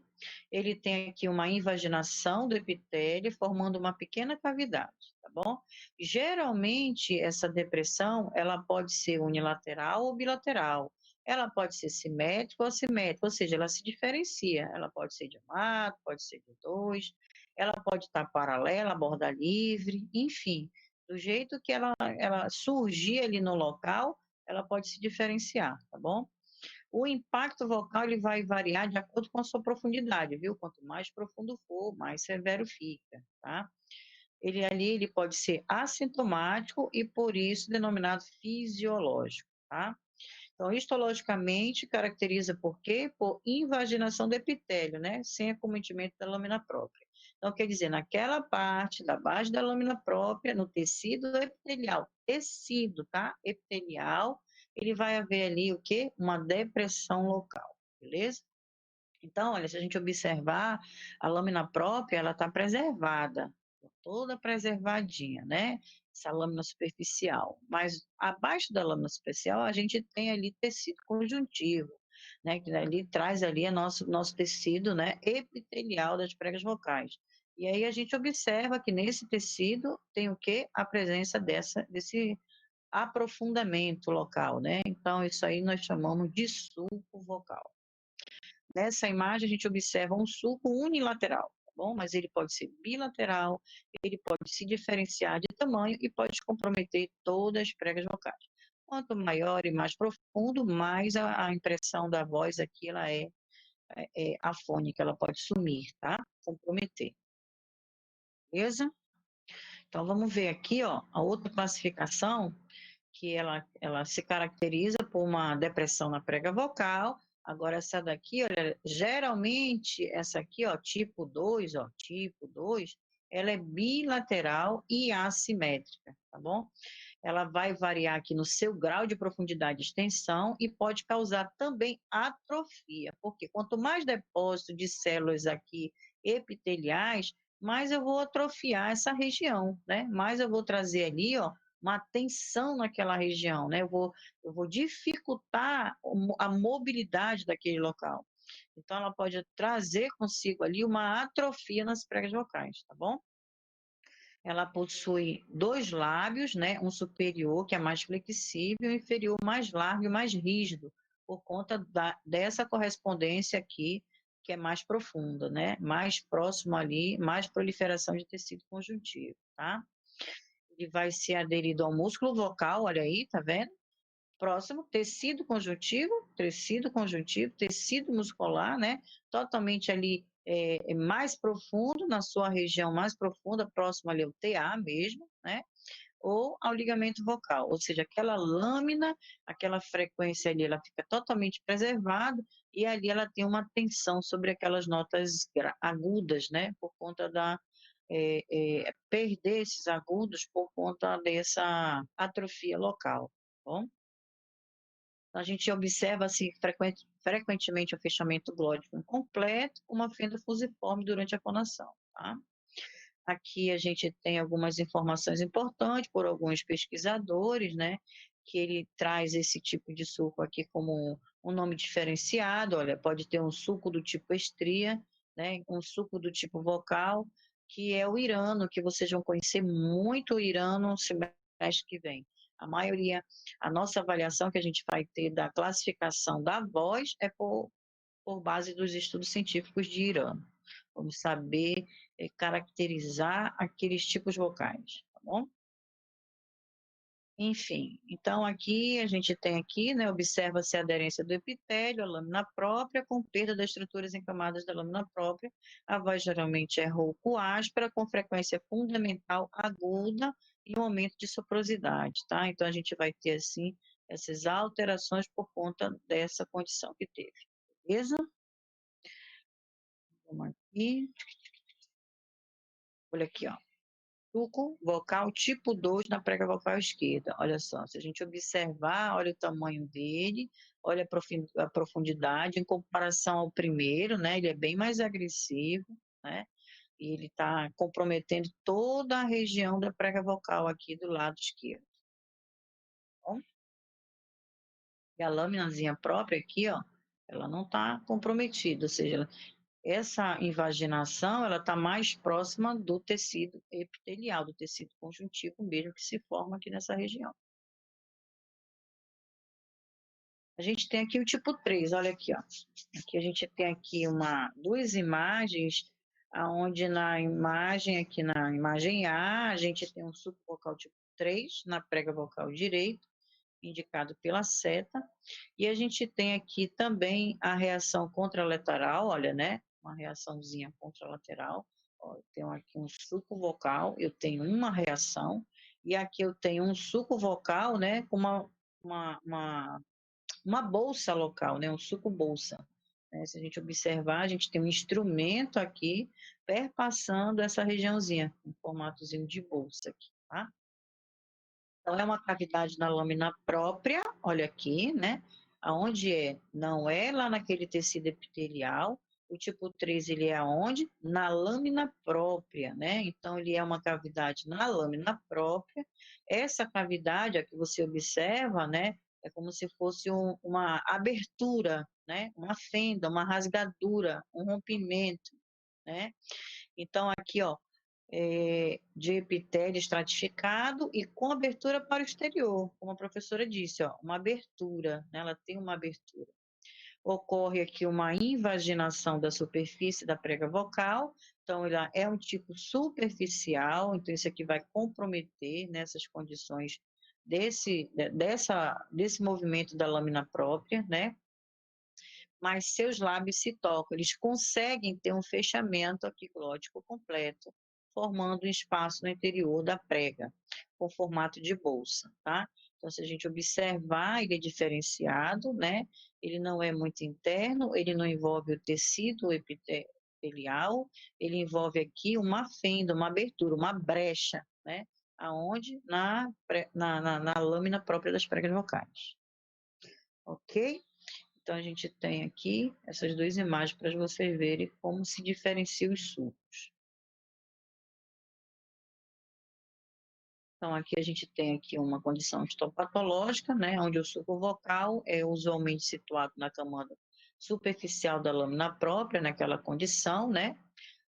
ele tem aqui uma invaginação do epitélio, formando uma pequena cavidade, tá bom? Geralmente, essa depressão, ela pode ser unilateral ou bilateral. Ela pode ser simétrica ou assimétrica, ou seja, ela se diferencia. Ela pode ser de um lado, pode ser de dois, ela pode estar paralela, borda livre, enfim. Do jeito que ela surgir ali no local, ela pode se diferenciar, tá bom? O impacto vocal ele vai variar de acordo com a sua profundidade, viu? Quanto mais profundo for, mais severo fica, tá? Ele pode ser assintomático e por isso denominado fisiológico, tá? Então, histologicamente, caracteriza por quê? Por invaginação do epitélio, né? Sem acometimento da lâmina própria. Então, quer dizer, naquela parte da base da lâmina própria, no tecido epitelial, tecido, tá? Epitelial, ele vai haver ali o quê? Uma depressão local, beleza? Então, olha, se a gente observar, a lâmina própria, ela está preservada, toda preservadinha, né? Essa lâmina superficial. Mas abaixo da lâmina superficial, a gente tem ali tecido conjuntivo, né? Que ali traz ali nosso tecido, né? Epitelial das pregas vocais. E aí a gente observa que nesse tecido tem o quê? A presença desse aprofundamento local, né? Então, isso aí nós chamamos de sulco vocal. Nessa imagem, a gente observa um sulco unilateral, tá bom? Mas ele pode ser bilateral, ele pode se diferenciar de tamanho e pode comprometer todas as pregas vocais. Quanto maior e mais profundo, mais a impressão da voz aqui ela é afônica, ela pode sumir, tá? Comprometer. Beleza? Então, vamos ver aqui, ó, a outra classificação, que ela se caracteriza por uma depressão na prega vocal. Agora, essa daqui, olha, geralmente, essa aqui, ó, tipo 2, ela é bilateral e assimétrica, tá bom? Ela vai variar aqui no seu grau de profundidade e extensão e pode causar também atrofia, porque quanto mais depósito de células aqui epiteliais, mais eu vou atrofiar essa região, né? Mais eu vou trazer ali, ó, uma tensão naquela região, né? Eu vou dificultar a mobilidade daquele local. Então, ela pode trazer consigo ali uma atrofia nas pregas vocais, tá bom? Ela possui dois lábios, né? Um superior, que é mais flexível, e um inferior mais largo e mais rígido, por conta dessa correspondência aqui, que é mais profunda, né? Mais próximo ali, mais proliferação de tecido conjuntivo, tá? Ele vai ser aderido ao músculo vocal, olha aí, tá vendo? Próximo, tecido conjuntivo, tecido muscular, né? Totalmente ali mais profundo, na sua região mais profunda, próximo ali ao TA mesmo, né? Ou ao ligamento vocal, ou seja, aquela lâmina, aquela frequência ali, ela fica totalmente preservada e ali ela tem uma tensão sobre aquelas notas agudas, né? Por conta da perder esses agudos por conta dessa atrofia local, tá bom? A gente observa assim, frequentemente o fechamento glótico incompleto, uma fenda fusiforme durante a fonação. Tá? Aqui a gente tem algumas informações importantes por alguns pesquisadores, né? Que ele traz esse tipo de suco aqui como um nome diferenciado. Olha, pode ter um suco do tipo estria, né? Um suco do tipo vocal, que é o irano, que vocês vão conhecer muito o irano no semestre que vem. A maioria, a nossa avaliação que a gente vai ter da classificação da voz é por base dos estudos científicos de Irano. Vamos saber caracterizar aqueles tipos vocais, tá bom? Enfim, então aqui a gente tem aqui, né, observa-se a aderência do epitélio, a lâmina própria, com perda das estruturas encamadas da lâmina própria. A voz geralmente é rouco áspera, com frequência fundamental aguda e um aumento de soprosidade, tá? Então a gente vai ter, assim, essas alterações por conta dessa condição que teve, beleza? Vamos aqui. Olha aqui, ó. Sulco vocal tipo 2 na prega vocal esquerda. Olha só, se a gente observar, olha o tamanho dele, olha a profundidade em comparação ao primeiro, né? Ele é bem mais agressivo, né? E ele está comprometendo toda a região da prega vocal aqui do lado esquerdo. Tá bom? E a laminazinha própria aqui, ó, ela não está comprometida, ou seja, essa invaginação, ela está mais próxima do tecido epitelial, do tecido conjuntivo mesmo, que se forma aqui nessa região. A gente tem aqui o tipo 3, olha aqui, ó. Aqui a gente tem aqui duas imagens, onde aqui na imagem A, a gente tem um subvocal tipo 3, na prega vocal direito, indicado pela seta, e a gente tem aqui também a reação contralateral, olha, né? Uma reaçãozinha contralateral. Ó, eu tenho aqui um suco vocal, eu tenho uma reação, e aqui eu tenho um suco vocal, né? Com uma, uma, uma bolsa local, né? Um suco bolsa. Né? Se a gente observar, a gente tem um instrumento aqui perpassando essa regiãozinha, em formatozinho de bolsa aqui, tá? Então, é uma cavidade na lâmina própria, olha aqui, né? Aonde é? Não é lá naquele tecido epitelial. O tipo 3, ele é aonde? Na lâmina própria, né? Então, ele é uma cavidade na lâmina própria. Essa cavidade, a que você observa, né? É como se fosse uma abertura, né? Uma fenda, uma rasgadura, um rompimento, né? Então, aqui, ó, de epitélio estratificado e com abertura para o exterior, como a professora disse, ó, uma abertura, né? Ela tem uma abertura. Ocorre aqui uma invaginação da superfície da prega vocal, então ela é um tipo superficial, então isso aqui vai comprometer nessas condições desse movimento da lâmina própria, né? Mas seus lábios se tocam, eles conseguem ter um fechamento aquiglótico completo, formando um espaço no interior da prega, com formato de bolsa, tá? Então, se a gente observar, ele é diferenciado, né? Ele não é muito interno, ele não envolve o tecido epitelial, ele envolve aqui uma fenda, uma abertura, uma brecha, né? Aonde? Na lâmina própria das pregas vocais. Ok? Então, a gente tem aqui essas duas imagens para vocês verem como se diferenciam os sucos. Então, aqui a gente tem aqui uma condição histopatológica, né, onde o suco vocal é usualmente situado na camada superficial da lâmina própria, naquela condição, né,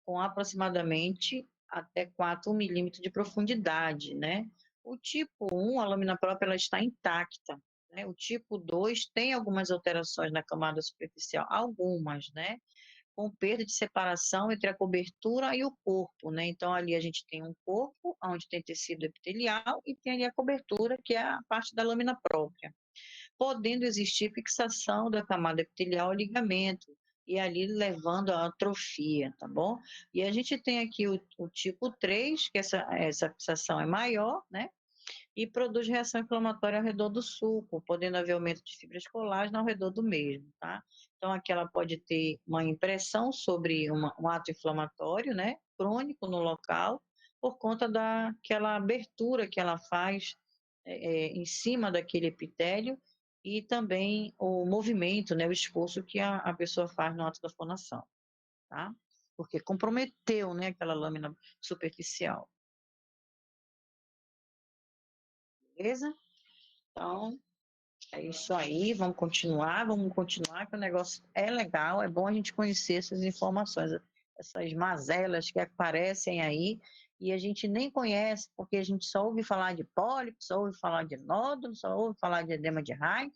com aproximadamente até 4 milímetros de profundidade, né. O tipo 1, a lâmina própria, ela está intacta, né. O tipo 2 tem algumas alterações na camada superficial, algumas, né, com perda de separação entre a cobertura e o corpo, né? Então, ali a gente tem um corpo, onde tem tecido epitelial, e tem ali a cobertura, que é a parte da lâmina própria. Podendo existir fixação da camada epitelial ao ligamento, e ali levando à atrofia, tá bom? E a gente tem aqui o tipo 3, que essa fixação é maior, né? E produz reação inflamatória ao redor do suco, podendo haver aumento de fibras colágeno ao redor do mesmo, tá? Então, aqui ela pode ter uma impressão sobre um ato inflamatório, né, crônico no local, por conta daquela abertura que ela faz em cima daquele epitélio e também o movimento, né, o esforço que a pessoa faz no ato da fonação, tá? Porque comprometeu, né, aquela lâmina superficial. Beleza? Então, é isso aí, vamos continuar, que o negócio é legal, é bom a gente conhecer essas informações, essas mazelas que aparecem aí e a gente nem conhece, porque a gente só ouve falar de pólipo, só ouve falar de nódulo, só ouve falar de edema de Raynaud,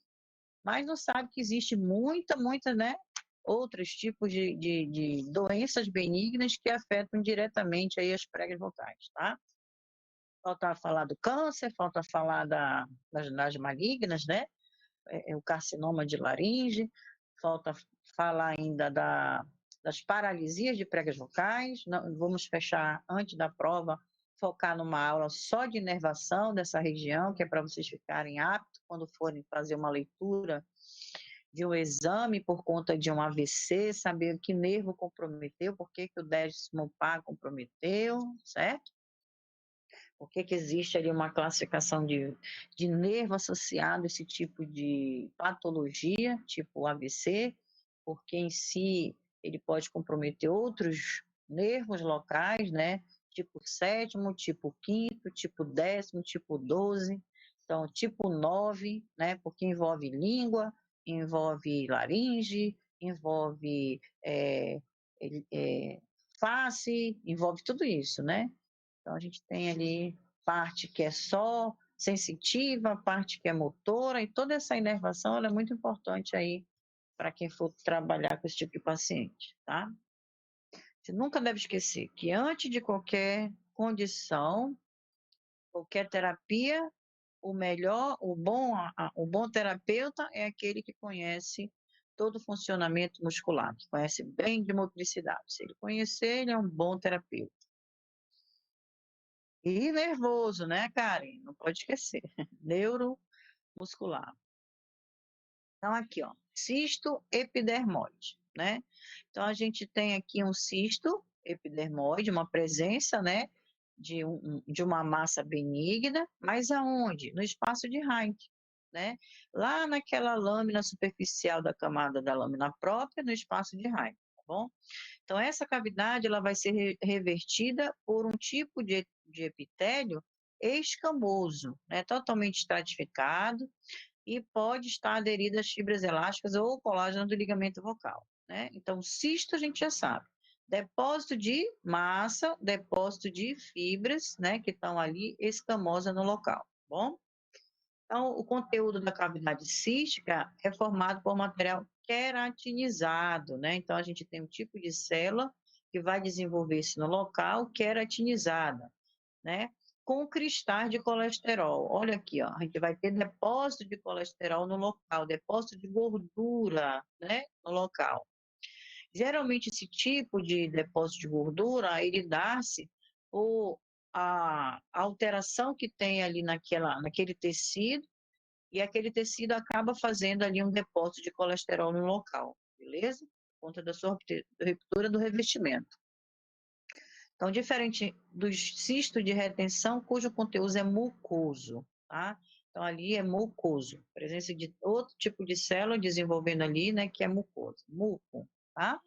mas não sabe que existe muita, né, outros tipos de doenças benignas que afetam diretamente aí as pregas vocais, tá? Falta falar do câncer, falta falar das malignas, né? O carcinoma de laringe, falta falar ainda das paralisias de pregas vocais. Não, vamos fechar antes da prova, focar numa aula só de inervação dessa região, que é para vocês ficarem aptos quando forem fazer uma leitura de um exame por conta de um AVC, saber que nervo comprometeu, por que o 10º par comprometeu, certo? Por que existe ali uma classificação de nervo associado a esse tipo de patologia, tipo AVC, porque em si ele pode comprometer outros nervos locais, né? Tipo 7º, tipo 5º, tipo 10º, tipo 12. Então, tipo 9, né? Porque envolve língua, envolve laringe, envolve face, envolve tudo isso, né? Então, a gente tem ali parte que é só sensitiva, parte que é motora, e toda essa inervação ela é muito importante aí para quem for trabalhar com esse tipo de paciente, tá? Você nunca deve esquecer que antes de qualquer condição, qualquer terapia, o bom terapeuta é aquele que conhece todo o funcionamento muscular, que conhece bem de motricidade. Se ele conhecer, ele é um bom terapeuta. E nervoso, né, Karen? Não pode esquecer. muscular. Então, aqui, ó, cisto epidermoide, né? Então, a gente tem aqui um cisto epidermoide, uma presença, né, de uma massa benigna, mas aonde? No espaço de Rank, né? Lá naquela lâmina superficial da camada da lâmina própria, no espaço de Rank, tá bom? Então, essa cavidade, ela vai ser revertida por um tipo de epitélio escamoso, né, totalmente estratificado, e pode estar aderido às fibras elásticas ou colágeno do ligamento vocal, né? Então, cisto a gente já sabe. Depósito de massa, depósito de fibras, né, que estão ali escamosa no local, tá bom? Então, o conteúdo da cavidade cística é formado por material queratinizado, né? Então, a gente tem um tipo de célula que vai desenvolver-se no local queratinizada, né? Com cristais de colesterol. Olha aqui, ó, a gente vai ter depósito de colesterol no local, depósito de gordura, né, no local. Geralmente, esse tipo de depósito de gordura, ele dá-se por a alteração que tem ali naquele tecido, e aquele tecido acaba fazendo ali um depósito de colesterol no local, beleza? Por conta da sua ruptura do revestimento. Então, diferente dos cistos de retenção, cujo conteúdo é mucoso, tá? Então, ali é mucoso, presença de outro tipo de célula desenvolvendo ali, né, que é mucoso, muco, tá?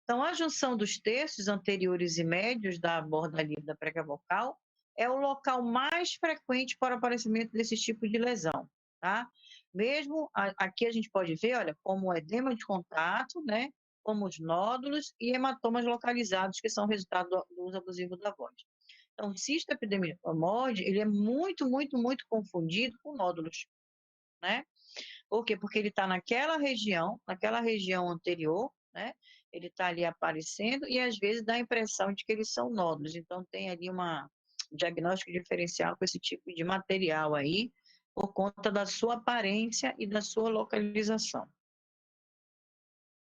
Então, a junção dos terços anteriores e médios da borda livre da prega vocal é o local mais frequente para o aparecimento desse tipo de lesão, tá? Mesmo aqui a gente pode ver, olha, como o edema de contato, né? Como os nódulos e hematomas localizados, que são resultado do uso abusivo da voz. Então, o cisto epidermoide, ele é muito, muito, muito confundido com nódulos, né? Por quê? Porque ele está naquela região anterior, né? Ele está ali aparecendo e às vezes dá a impressão de que eles são nódulos. Então tem ali um diagnóstico diferencial com esse tipo de material aí, por conta da sua aparência e da sua localização,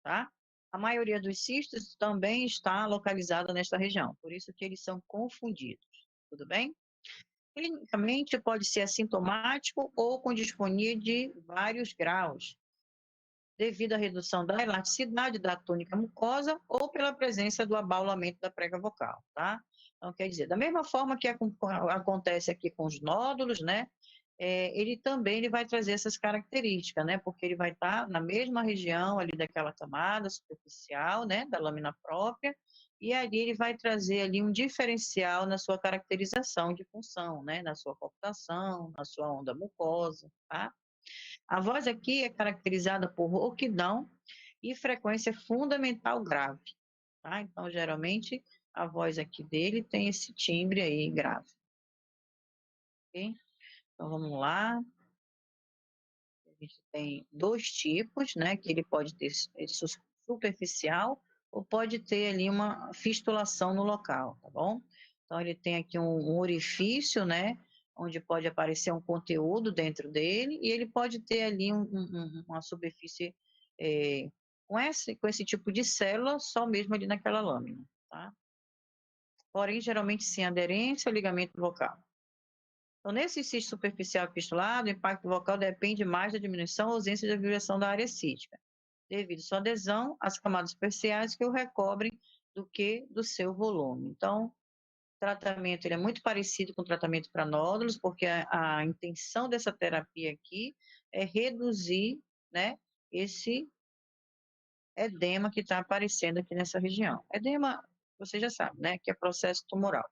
tá? A maioria dos cistos também está localizada nesta região, por isso que eles são confundidos, tudo bem? Clinicamente pode ser assintomático ou com disfonia de vários graus, devido à redução da elasticidade da túnica mucosa ou pela presença do abaulamento da prega vocal, tá? Então, quer dizer, da mesma forma que acontece aqui com os nódulos, né? Ele vai trazer essas características, né? Porque ele vai estar na mesma região ali daquela camada superficial, né? Da lâmina própria, e ali ele vai trazer ali um diferencial na sua caracterização de função, né? Na sua cooptação, na sua onda mucosa, tá? A voz aqui é caracterizada por rouquidão e frequência fundamental grave, tá? Então, geralmente, a voz aqui dele tem esse timbre aí grave, ok? Então, vamos lá. A gente tem dois tipos, né? Que ele pode ter superficial ou pode ter ali uma fistulação no local, tá bom? Então, ele tem aqui um orifício, né? Onde pode aparecer um conteúdo dentro dele e ele pode ter ali uma superfície com esse tipo de célula só mesmo ali naquela lâmina, tá? Porém, geralmente sem aderência ao ligamento vocal. Então, nesse cisto superficial fistulado, o impacto vocal depende mais da diminuição ou ausência de vibração da área cística, devido à sua adesão às camadas superficiais que o recobrem do que do seu volume. Então, o tratamento ele é muito parecido com o tratamento para nódulos, porque a intenção dessa terapia aqui é reduzir, né, esse edema que está aparecendo aqui nessa região. Edema, você já sabe, né, que é processo tumoral.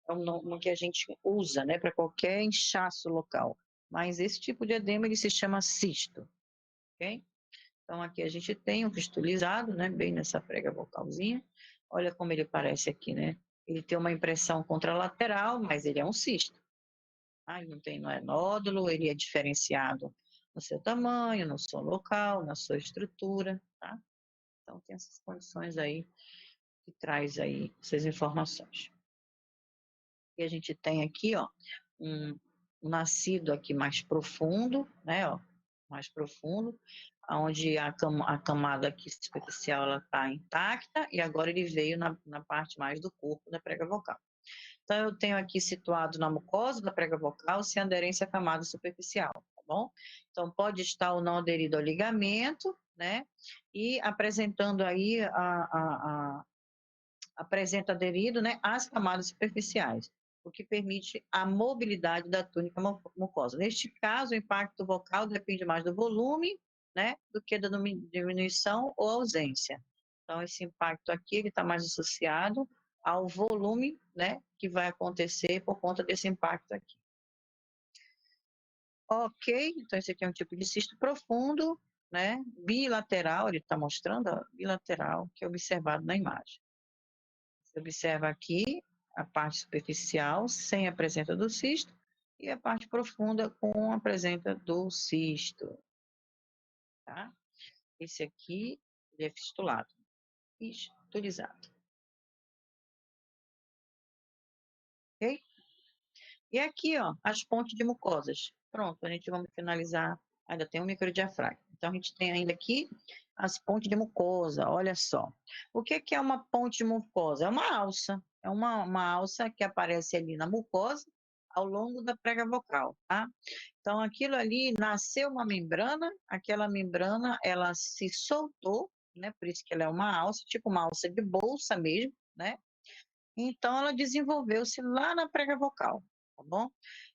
É um nome que a gente usa, né, para qualquer inchaço local. Mas esse tipo de edema, ele se chama cisto, ok? Então, aqui a gente tem um fistulizado, né, bem nessa prega vocalzinha. Olha como ele parece aqui, né? Ele tem uma impressão contralateral, mas ele é um cisto. Ah, não é nódulo, ele é diferenciado no seu tamanho, no seu local, na sua estrutura, tá? Então, tem essas condições aí que traz aí essas informações. E a gente tem aqui, ó, um nascido aqui mais profundo, né, ó, mais profundo, onde a camada aqui superficial ela está intacta e agora ele veio na parte mais do corpo da prega vocal. Então, eu tenho aqui situado na mucosa da prega vocal se a aderência à camada superficial, tá bom? Então, pode estar ou não aderido ao ligamento, né? E apresentando aí apresenta aderido, né, às camadas superficiais, o que permite a mobilidade da túnica mucosa. Neste caso, o impacto vocal depende mais do volume, né, do que da diminuição ou ausência. Então, esse impacto aqui ele está mais associado ao volume, né, que vai acontecer por conta desse impacto aqui. Ok, então esse aqui é um tipo de cisto profundo, né, bilateral, ele está mostrando, ó, bilateral, que é observado na imagem. Você observa aqui a parte superficial sem a presença do cisto e a parte profunda com a presença do cisto, tá? Esse aqui ele é fistulado, fistulizado, ok? E aqui, ó, as pontes de mucosas. Pronto, a gente vamos finalizar. Ainda tem um microdiafragma. Então, a gente tem ainda aqui as pontes de mucosa, olha só. O que é uma ponte de mucosa? É uma alça. É uma alça que aparece ali na mucosa ao longo da prega vocal, tá? Então, aquilo ali nasceu uma membrana, aquela membrana, ela se soltou, né? Por isso que ela é uma alça, tipo uma alça de bolsa mesmo, né? Então, ela desenvolveu-se lá na prega vocal, tá bom?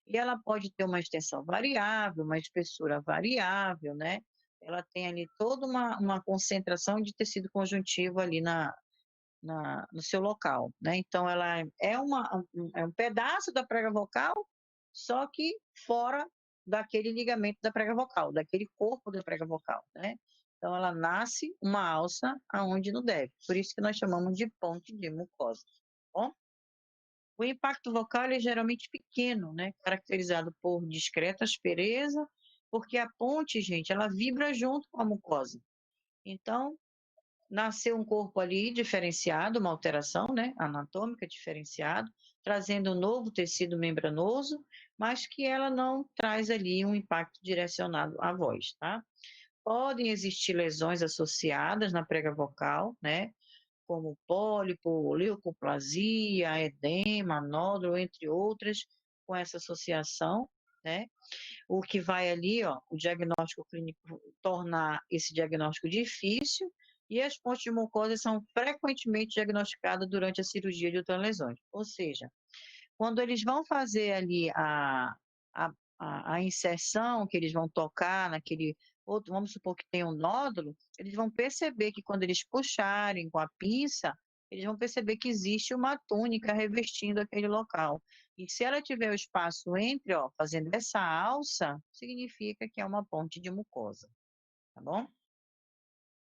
E ela pode ter uma extensão variável, uma espessura variável, né? Ela tem ali toda uma concentração de tecido conjuntivo ali no seu local, né? Então, ela é um pedaço da prega vocal, só que fora daquele ligamento da prega vocal, daquele corpo da prega vocal, né? Então, ela nasce uma alça aonde não deve. Por isso que nós chamamos de ponte de mucosa, tá bom? O impacto vocal é geralmente pequeno, né? Caracterizado por discreta aspereza, porque a ponte, gente, ela vibra junto com a mucosa. Então, nasceu um corpo ali diferenciado, uma alteração, né, anatômica diferenciado, trazendo um novo tecido membranoso, mas que ela não traz ali um impacto direcionado à voz, tá? Podem existir lesões associadas na prega vocal, né, como pólipo, leucoplasia, edema, nódulo, entre outras, com essa associação, né? O que vai ali, ó, o diagnóstico clínico tornar esse diagnóstico difícil e as pontes de mucosa são frequentemente diagnosticadas durante a cirurgia de outras lesões. Ou seja, quando eles vão fazer ali a, a inserção, que eles vão tocar naquele outro, vamos supor que tem um nódulo, eles vão perceber que quando eles puxarem com a pinça, eles vão perceber que existe uma túnica revestindo aquele local. E se ela tiver o espaço entre, ó, fazendo essa alça, significa que é uma ponte de mucosa, tá bom?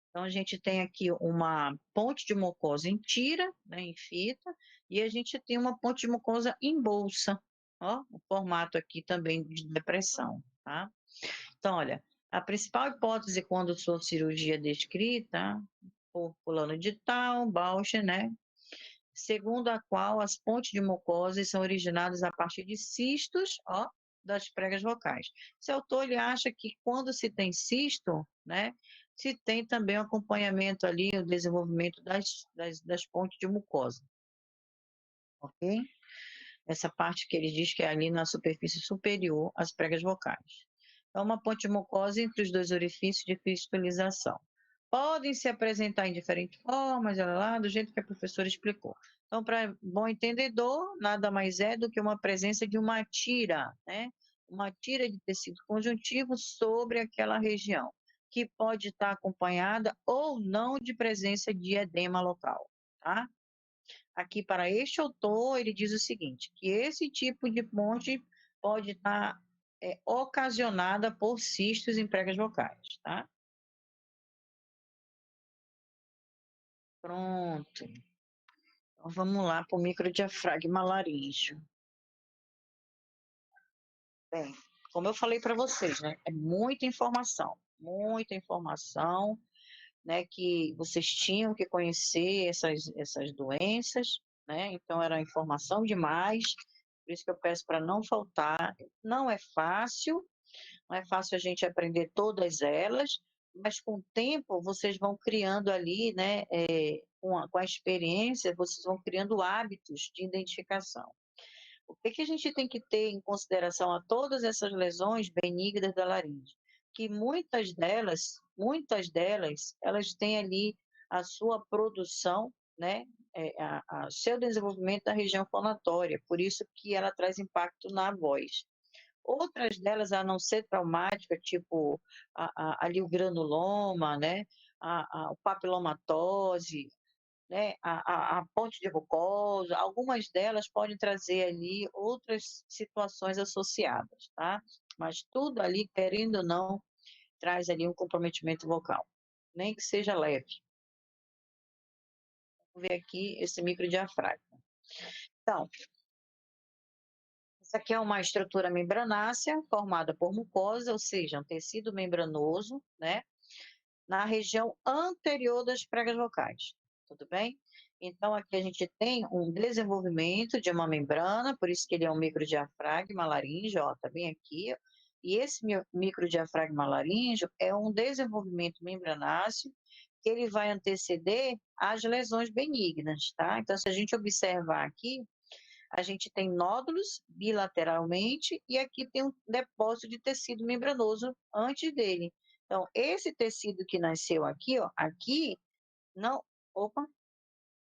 Então, a gente tem aqui uma ponte de mucosa em tira, né, em fita, e a gente tem uma ponte de mucosa em bolsa, ó, o formato aqui também de depressão, tá? Então, olha, a principal hipótese quando sua cirurgia descrita por fulano de tal, Bausch, né, segundo a qual as pontes de mucosas são originadas a partir de cistos, ó, das pregas vocais. Esse autor ele acha que quando se tem cisto, né, se tem também o acompanhamento ali, o desenvolvimento das pontes de mucosa, ok? Essa parte que ele diz que é ali na superfície superior às pregas vocais. Então, uma ponte de mucosa entre os dois orifícios de fistolização. Podem se apresentar em diferentes formas, lá, do jeito que a professora explicou. Então, para bom entendedor, nada mais é do que uma presença de uma tira, né? Uma tira de tecido conjuntivo sobre aquela região, que pode estar acompanhada ou não de presença de edema local, tá? Aqui para este autor, ele diz o seguinte, que esse tipo de ponte pode estar ocasionada por cistos em pregas vocais, tá? Pronto. Então, vamos lá para o microdiafragma laríngeo. Bem, como eu falei para vocês, né? É muita informação, né? Que vocês tinham que conhecer essas doenças, né? Então, era informação demais, por isso que eu peço para não faltar. Não é fácil, não é fácil a gente aprender todas elas, mas com o tempo vocês vão criando ali, né? Com a experiência, vocês vão criando hábitos de identificação. O que a gente tem que ter em consideração a todas essas lesões benignas da laringe? Que muitas delas, elas têm ali a sua produção, né, seu desenvolvimento da região fonatória, por isso que ela traz impacto na voz. Outras delas, a não ser traumática, tipo ali o granuloma, né, o papilomatose, né, a ponte de mucosa, algumas delas podem trazer ali outras situações associadas, tá? Mas tudo ali, querendo ou não, traz ali um comprometimento vocal, nem que seja leve. Vamos ver aqui esse microdiafragma. Então, essa aqui é uma estrutura membranácea formada por mucosa, ou seja, um tecido membranoso, né, na região anterior das pregas vocais, tudo bem? Então, aqui a gente tem um desenvolvimento de uma membrana, por isso que ele é um microdiafragma laríngeo, ó, tá bem aqui. E esse microdiafragma laríngeo é um desenvolvimento membranáceo que ele vai anteceder as lesões benignas, tá? Então, se a gente observar aqui, a gente tem nódulos bilateralmente e aqui tem um depósito de tecido membranoso antes dele. Então, esse tecido que nasceu aqui, ó, aqui não, opa,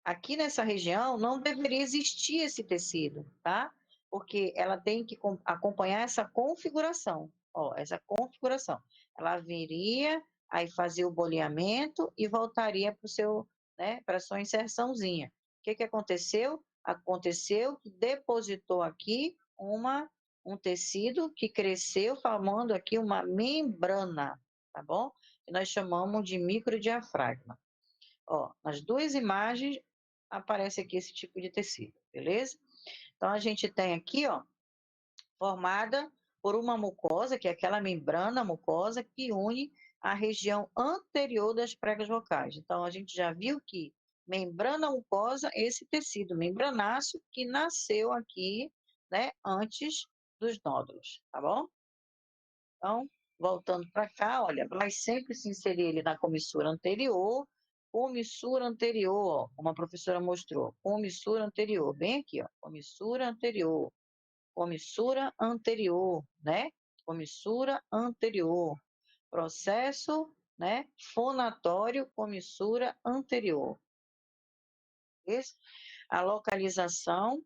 aqui nessa região não deveria existir esse tecido, tá? Porque ela tem que acompanhar essa configuração, ó, essa configuração. Ela viria, aí fazia o boleamento e voltaria para o seu, né, para a sua inserçãozinha. O que aconteceu? Aconteceu que depositou aqui um tecido que cresceu, formando aqui uma membrana, tá bom? Que nós chamamos de microdiafragma. Ó, nas duas imagens aparece aqui esse tipo de tecido, beleza? Então, a gente tem aqui, ó, formada por uma mucosa, que é aquela membrana mucosa que une a região anterior das pregas vocais. Então, a gente já viu que membrana mucosa, esse tecido membranáceo que nasceu aqui, né, antes dos nódulos, tá bom? Então, voltando para cá, olha, vai sempre se inserir ele na comissura anterior, ó, como a professora mostrou, comissura anterior, bem aqui, ó, comissura anterior, né? Comissura anterior, processo, né? Fonatório, comissura anterior. Esse, a localização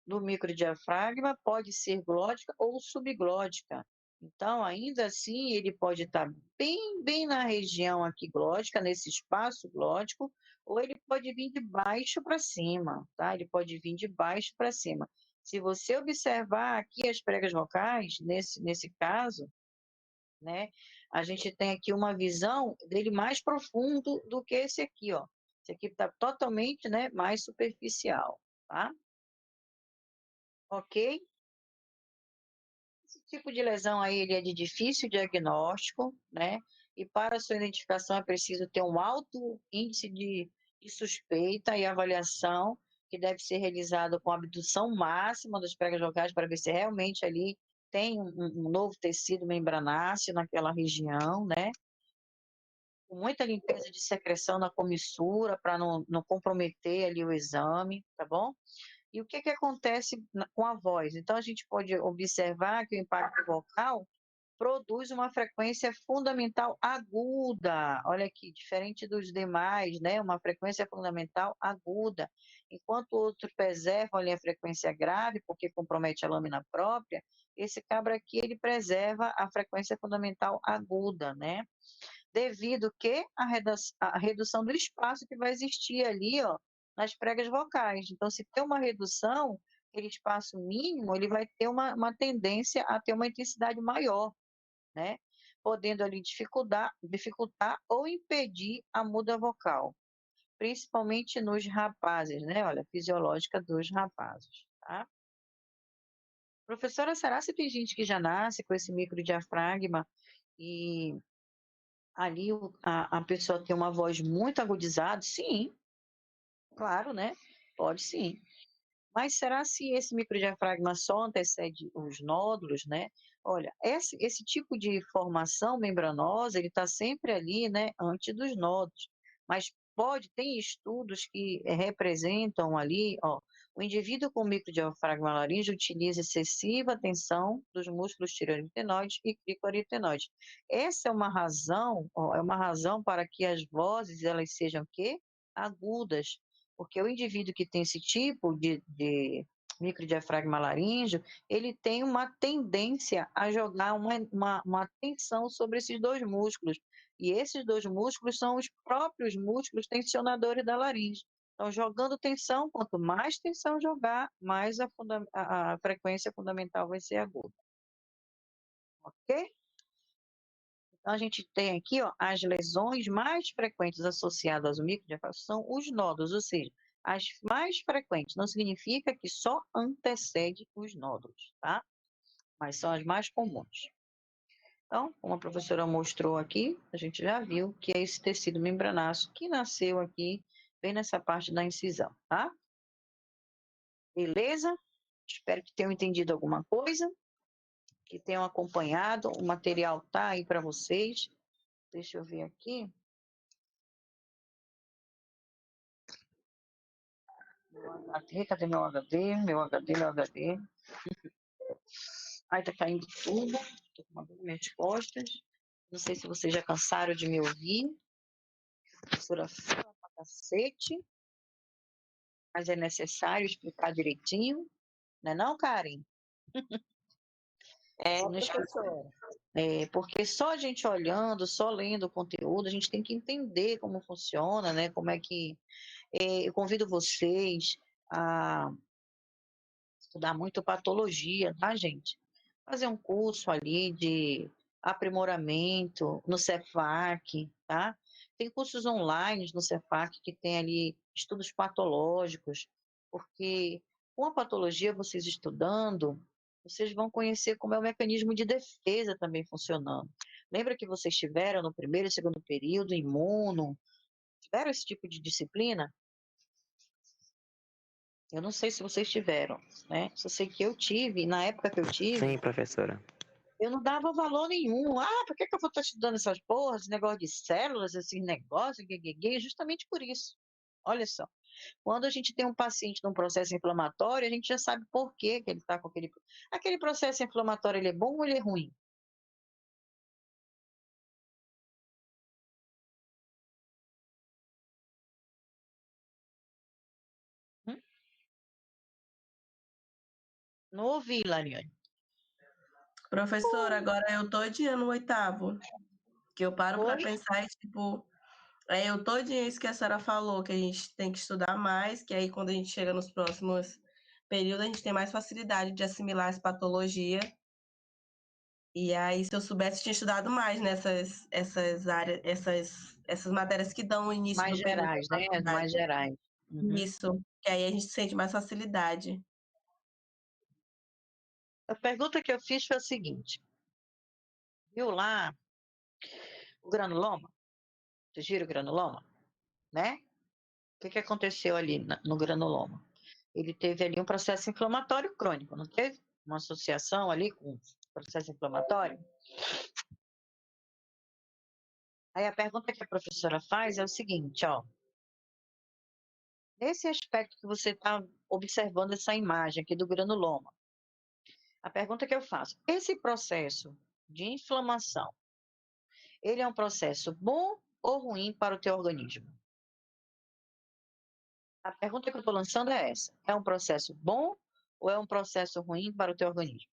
do microdiafragma pode ser glótica ou subglótica. Então, ainda assim, ele pode estar bem na região aqui glótica, nesse espaço glótico, ou ele pode vir de baixo para cima, tá? Ele pode vir de baixo para cima. Se você observar aqui as pregas vocais, nesse caso, né, a gente tem aqui uma visão dele mais profundo do que esse aqui, ó. Esse aqui está totalmente, né, mais superficial, tá? Ok? Esse tipo de lesão aí, ele é de difícil diagnóstico, né? E para sua identificação é preciso ter um alto índice de suspeita e avaliação, que deve ser realizado com abdução máxima das pregas vocais para ver se realmente ali tem um novo tecido membranáceo naquela região, né? Com muita limpeza de secreção na comissura para não comprometer ali o exame, tá bom? E o que acontece com a voz? Então, a gente pode observar que o impacto vocal produz uma frequência fundamental aguda. Olha aqui, diferente dos demais, né? Uma frequência fundamental aguda. Enquanto outros preservam ali a frequência grave, porque compromete a lâmina própria, esse cabra aqui, ele preserva a frequência fundamental aguda, né? Devido que a redução do espaço que vai existir ali, ó, nas pregas vocais. Então, se tem uma redução, aquele espaço mínimo, ele vai ter uma tendência a ter uma intensidade maior, né? Podendo ali dificultar ou impedir a muda vocal, principalmente nos rapazes, né? Olha, fisiológica dos rapazes, tá? Professora, será que tem gente que já nasce com esse microdiafragma e ali a pessoa tem uma voz muito agudizada? Sim, claro, né? Pode sim. Mas será se esse microdiafragma só antecede os nódulos, né? Olha, esse tipo de formação membranosa, ele está sempre ali, né, antes dos nódulos. Mas tem estudos que representam ali, ó, O indivíduo com microdiafragma laríngeo utiliza excessiva tensão dos músculos tireoaritenoides e cricoaritenoides. Essa é uma razão para que as vozes elas sejam o quê? Agudas, porque o indivíduo que tem esse tipo de microdiafragma laríngeo, ele tem uma tendência a jogar uma tensão sobre esses dois músculos. E esses dois músculos são os próprios músculos tensionadores da laringe. Então, jogando tensão, quanto mais tensão jogar, mais a frequência fundamental vai ser aguda. Ok? Então, a gente tem aqui, ó, as lesões mais frequentes associadas ao microdiafragma são os nódulos, ou seja, as mais frequentes. Não significa que só antecede os nódulos, tá? Mas são as mais comuns. Então, como a professora mostrou aqui, a gente já viu que é esse tecido membranáceo que nasceu aqui, bem nessa parte da incisão, tá? Beleza? Espero que tenham entendido alguma coisa, que tenham acompanhado. O material tá aí para vocês. Deixa eu ver aqui. Cadê meu HD? Meu HD. Ai, tá caindo tudo. Tô com uma dor nas minhas costas. Não sei se vocês já cansaram de me ouvir. A professora fala pra cacete, mas é necessário explicar direitinho. Não é não, Karen? É, Se não explica- professora. porque só a gente olhando, só lendo o conteúdo, a gente tem que entender como funciona, né? Como é que... eu convido vocês a estudar muito patologia, tá, gente? Fazer um curso ali de aprimoramento no Cefac, tá? Tem cursos online no Cefac que tem ali estudos patológicos, porque com a patologia vocês estudando, vocês vão conhecer como é o mecanismo de defesa também funcionando. Lembra que vocês tiveram no primeiro e segundo período imuno? Tiveram esse tipo de disciplina? Eu não sei se vocês tiveram, né? Só sei que eu tive, na época que eu tive, Sim, professora. eu não dava valor nenhum. Ah, por que eu vou estar estudando essas porras, esse negócio de células, esses negócios, justamente por isso. Olha só, quando a gente tem um paciente num processo inflamatório, a gente já sabe por que ele está com aquele... Aquele processo inflamatório, ele é bom ou ele é ruim? Hum? Não ouvi, Lariane. Professora, agora eu todinha no oitavo, que eu paro para Oi? pensar e, tipo, é eu todinha isso que a senhora falou, que a gente tem que estudar mais, que aí quando a gente chega nos próximos períodos, a gente tem mais facilidade de assimilar as patologias. E aí, se eu soubesse, tinha estudado mais essas áreas, essas matérias que dão o início Mais do período gerais, da né? As faculdade. mais gerais. Uhum. Isso, que aí a gente sente mais facilidade. A pergunta que eu fiz foi a seguinte. Viu lá o granuloma? Vocês viram o granuloma? Né? O que aconteceu ali no granuloma? Ele teve ali um processo inflamatório crônico, não teve? Uma associação ali com o processo inflamatório. Aí a pergunta que a professora faz é o seguinte, ó. Nesse aspecto que você está observando essa imagem aqui do granuloma, a pergunta que eu faço, esse processo de inflamação, ele é um processo bom ou ruim para o teu organismo? A pergunta que eu estou lançando é essa. É um processo bom ou é um processo ruim para o teu organismo?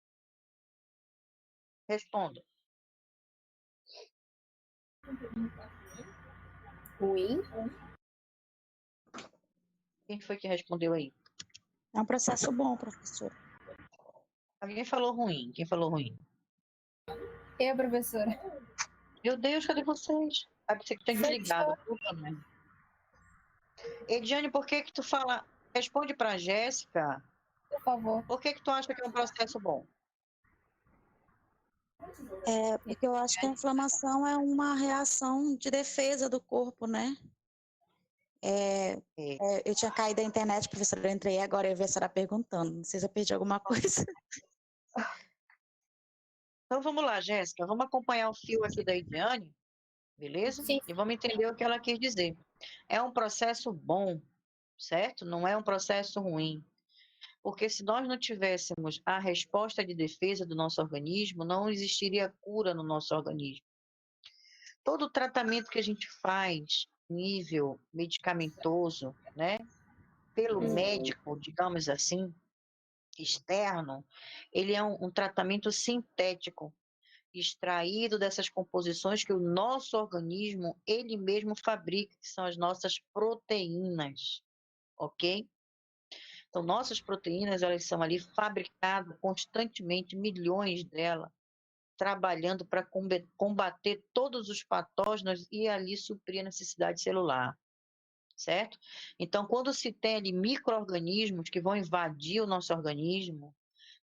Responda. Ruim? Quem foi que respondeu aí? É um processo bom, professora. Alguém falou ruim. Quem falou ruim? Eu, professora. Meu Deus, cadê vocês? Sabe que tem desligado. Puta merda. Ediane, por que tu fala... Responde pra Jéssica. Por favor. Por que tu acha que é um processo bom? Porque eu acho que a inflamação é uma reação de defesa do corpo, né? Eu tinha caído da internet, professora, eu entrei agora e vi a senhora perguntando. Não sei se eu perdi alguma coisa. Então vamos lá, Jéssica. Vamos acompanhar o fio aqui da Ediane, beleza? Sim. E vamos entender o que ela quis dizer. É um processo bom, certo? Não é um processo ruim. Porque se nós não tivéssemos a resposta de defesa do nosso organismo, não existiria cura no nosso organismo. Todo o tratamento que a gente faz, nível medicamentoso, né, pelo médico, digamos assim, externo, ele é um tratamento sintético, extraído dessas composições que o nosso organismo, ele mesmo fabrica, que são as nossas proteínas, ok? Então, nossas proteínas, elas são ali fabricadas constantemente, milhões delas, trabalhando para combater todos os patógenos e ali suprir a necessidade celular, certo? Então, quando se tem ali micro-organismos que vão invadir o nosso organismo,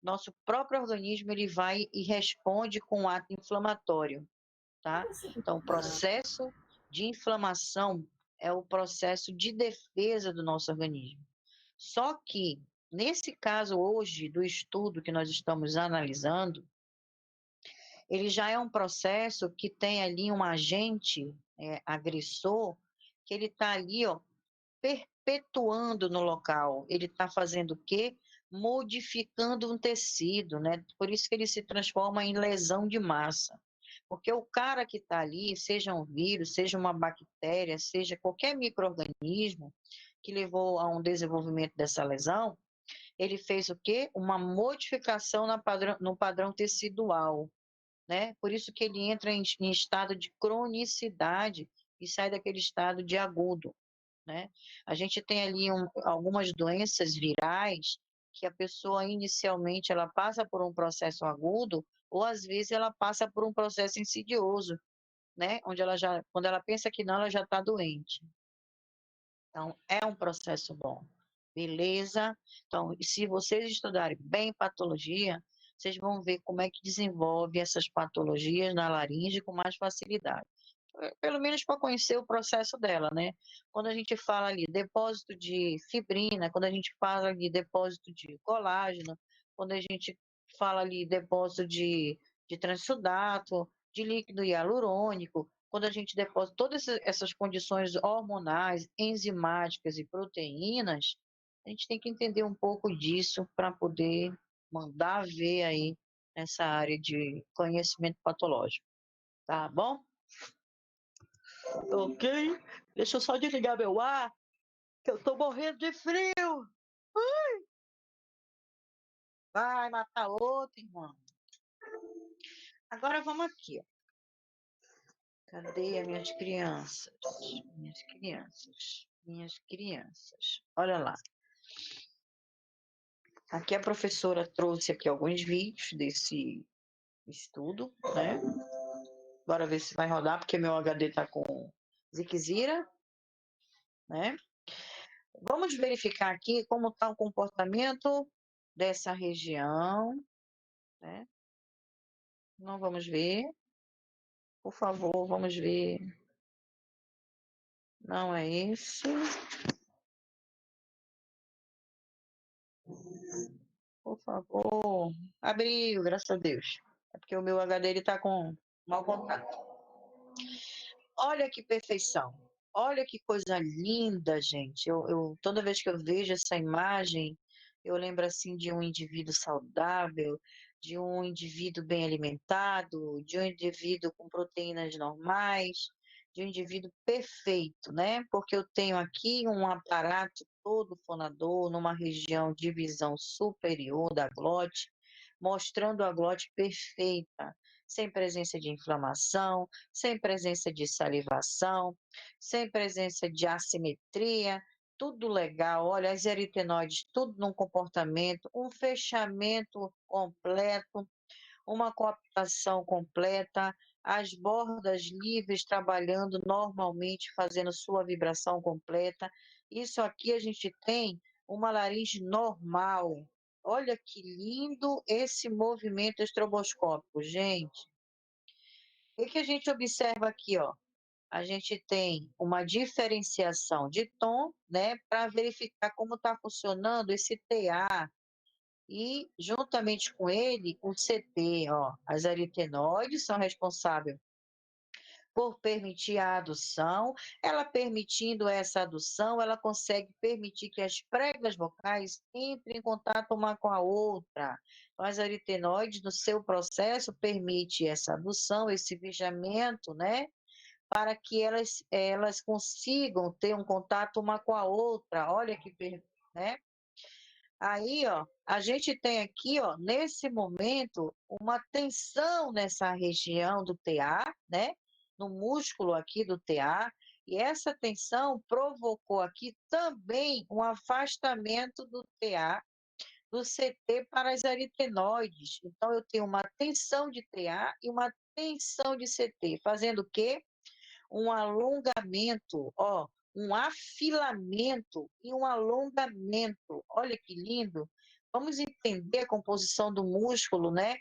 nosso próprio organismo ele vai e responde com um ato inflamatório, tá? Então, o processo de inflamação é o processo de defesa do nosso organismo. Só que, nesse caso hoje, do estudo que nós estamos analisando, ele já é um processo que tem ali um agente agressor, que ele está ali, ó, perpetuando no local. Ele está fazendo o quê? Modificando um tecido, né? Por isso que ele se transforma em lesão de massa. Porque o cara que está ali, seja um vírus, seja uma bactéria, seja qualquer micro-organismo que levou a um desenvolvimento dessa lesão, ele fez o quê? Uma modificação no padrão tecidual, né? Por isso que ele entra em estado de cronicidade e sai daquele estado de agudo, né? A gente tem ali algumas doenças virais que a pessoa inicialmente ela passa por um processo agudo ou às vezes ela passa por um processo insidioso, né? Onde quando ela pensa que não, ela já está doente. Então, é um processo bom. Beleza? Então, se vocês estudarem bem patologia, vocês vão ver como é que desenvolve essas patologias na laringe com mais facilidade. Pelo menos para conhecer o processo dela, né? Quando a gente fala ali depósito de fibrina, quando a gente fala ali depósito de colágeno, quando a gente fala ali depósito de transsudato, de líquido hialurônico, quando a gente deposita todas essas condições hormonais, enzimáticas e proteínas, a gente tem que entender um pouco disso para poder mandar ver aí nessa área de conhecimento patológico. Tá bom? Ok? Deixa eu só desligar meu ar, que eu tô morrendo de frio. Vai matar outro, irmão. Agora vamos aqui, ó. Cadê as minhas crianças? Minhas crianças. Minhas crianças. Olha lá. Aqui a professora trouxe aqui alguns vídeos desse estudo, né? Bora ver se vai rodar, porque meu HD tá com Ziquezira, né? Vamos verificar aqui como está o comportamento dessa região, né? Não vamos ver. Por favor, vamos ver. Não é esse. Por favor. Abriu, graças a Deus. É porque o meu HD ele tá com mau contato. Olha que perfeição. Olha que coisa linda, gente. Toda vez que eu vejo essa imagem, eu lembro assim de um indivíduo saudável, de um indivíduo bem alimentado, de um indivíduo com proteínas normais, de um indivíduo perfeito, né? Porque eu tenho aqui um aparato todo fonador numa região de visão superior da glote, mostrando a glote perfeita, sem presença de inflamação, sem presença de salivação, sem presença de assimetria, tudo legal. Olha, as aritenoides, tudo num comportamento, um fechamento completo, uma coaptação completa, as bordas livres trabalhando normalmente, fazendo sua vibração completa. Isso aqui a gente tem uma laringe normal. Olha que lindo esse movimento estroboscópico, gente. O que a gente observa aqui, ó? A gente tem uma diferenciação de tom, né, para verificar como está funcionando esse TA e, juntamente com ele, o CT, ó. As aritenoides são responsáveis por permitir a adução. Ela permitindo essa adução, ela consegue permitir que as pregas vocais entrem em contato uma com a outra. Então, as aritenoides, no seu processo, permite essa adução, esse vigiamento, né? Para que elas consigam ter um contato uma com a outra. Olha que, né? Aí, ó, a gente tem aqui, ó, nesse momento, uma tensão nessa região do TA, né? No músculo aqui do TA, e essa tensão provocou aqui também um afastamento do TA, do CT para as aritenoides. Então, eu tenho uma tensão de TA e uma tensão de CT, fazendo o quê? Um alongamento, ó, um afilamento e um alongamento. Olha que lindo. Vamos entender a composição do músculo, né?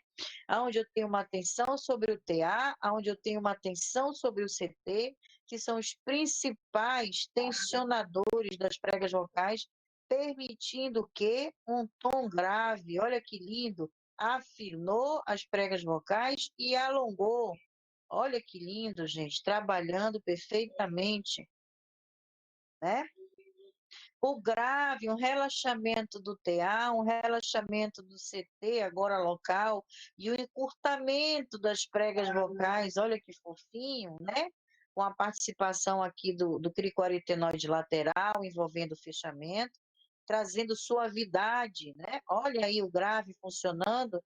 Onde eu tenho uma tensão sobre o TA, onde eu tenho uma tensão sobre o CT, que são os principais tensionadores das pregas vocais, permitindo que um tom grave, olha que lindo, afinou as pregas vocais e alongou. Olha que lindo, gente, trabalhando perfeitamente, né? O grave, um relaxamento do TA, um relaxamento do CT, agora local, e o encurtamento das pregas vocais, olha que fofinho, né? Com a participação aqui do cricoaritenoide lateral, envolvendo o fechamento, trazendo suavidade, né? Olha aí o grave funcionando,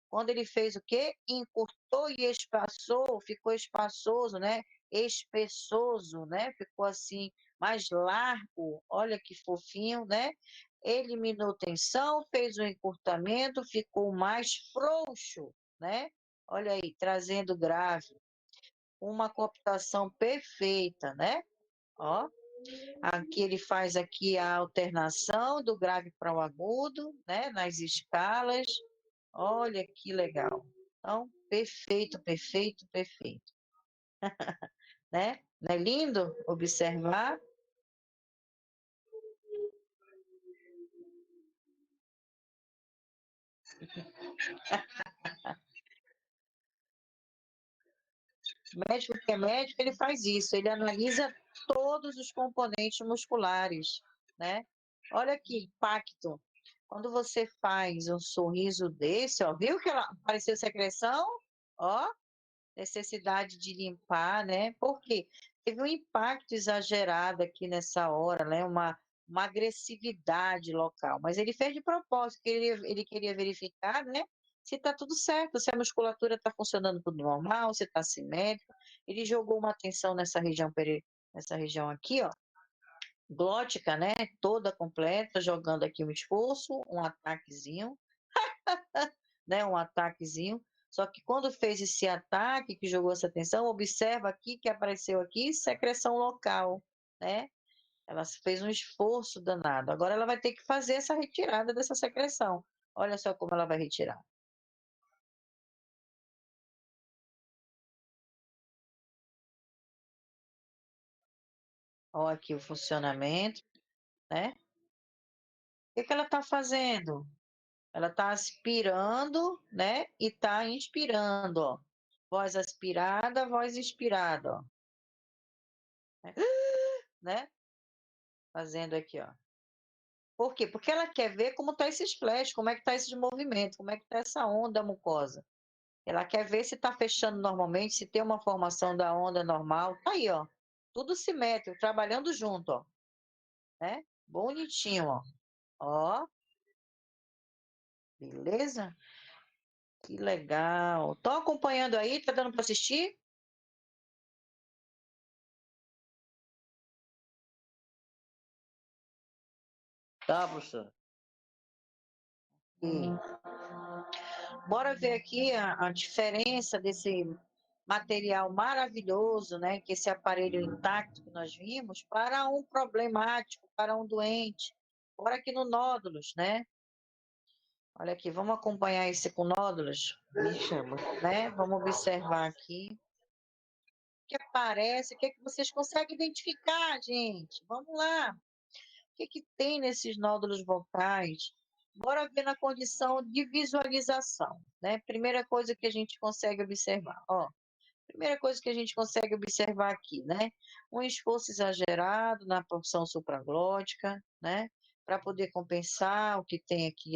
quando ele fez o quê? Encurtou e espaçou, ficou espaçoso, né? Espessoso, né? Ficou assim, mais largo. Olha que fofinho, né? Eliminou tensão, fez o encurtamento, ficou mais frouxo, né? Olha aí, trazendo grave. Uma cooptação perfeita, né? Ó, aqui ele faz aqui a alternação do grave para o agudo, né? Nas escalas. Olha que legal. Então, perfeito, perfeito, perfeito. Né? Não é lindo observar? O médico que é médico, ele faz isso, ele analisa todos os componentes musculares, né? Olha que impacto. Quando você faz um sorriso desse, ó, viu que ela apareceu secreção? Ó, necessidade de limpar, né? Porque teve um impacto exagerado aqui nessa hora, né? Uma agressividade local. Mas ele fez de propósito, que ele queria verificar, né? Se está tudo certo, se a musculatura está funcionando tudo normal, se está simétrico. Ele jogou uma tensão nessa região aqui, ó, glótica, né? Toda completa, jogando aqui um esforço, um ataquezinho, né? Um ataquezinho. Só que quando fez esse ataque, que jogou essa tensão, observa aqui que apareceu aqui secreção local, né? Ela fez um esforço danado. Agora ela vai ter que fazer essa retirada dessa secreção. Olha só como ela vai retirar. Olha aqui o funcionamento, né? O que ela está fazendo? Ela está aspirando, né? E está inspirando, ó. Voz aspirada, voz inspirada, ó. Né? Fazendo aqui, ó. Por quê? Porque ela quer ver como está esses flashes, como é que está esse movimento, como é que está essa onda mucosa. Ela quer ver se está fechando normalmente, se tem uma formação da onda normal. Tá aí, ó. Tudo simétrico, trabalhando junto, ó. Né? Bonitinho, ó. Ó. Beleza? Que legal. Estão acompanhando aí? Tá dando para assistir? Tá, professor. Bora ver aqui a diferença desse material maravilhoso, né, que esse aparelho intacto que nós vimos, para um problemático, para um doente. Bora aqui no nódulos, né? Olha aqui, vamos acompanhar esse com nódulos? Me chama. Né? Vamos observar aqui. O que aparece, o que, é que vocês conseguem identificar, gente? Vamos lá. O que, é que tem nesses nódulos vocais? Bora ver na condição de visualização, né? Primeira coisa que a gente consegue observar, ó. Primeira coisa que a gente consegue observar aqui, né? Um esforço exagerado na porção supraglótica, né? Para poder compensar o que tem aqui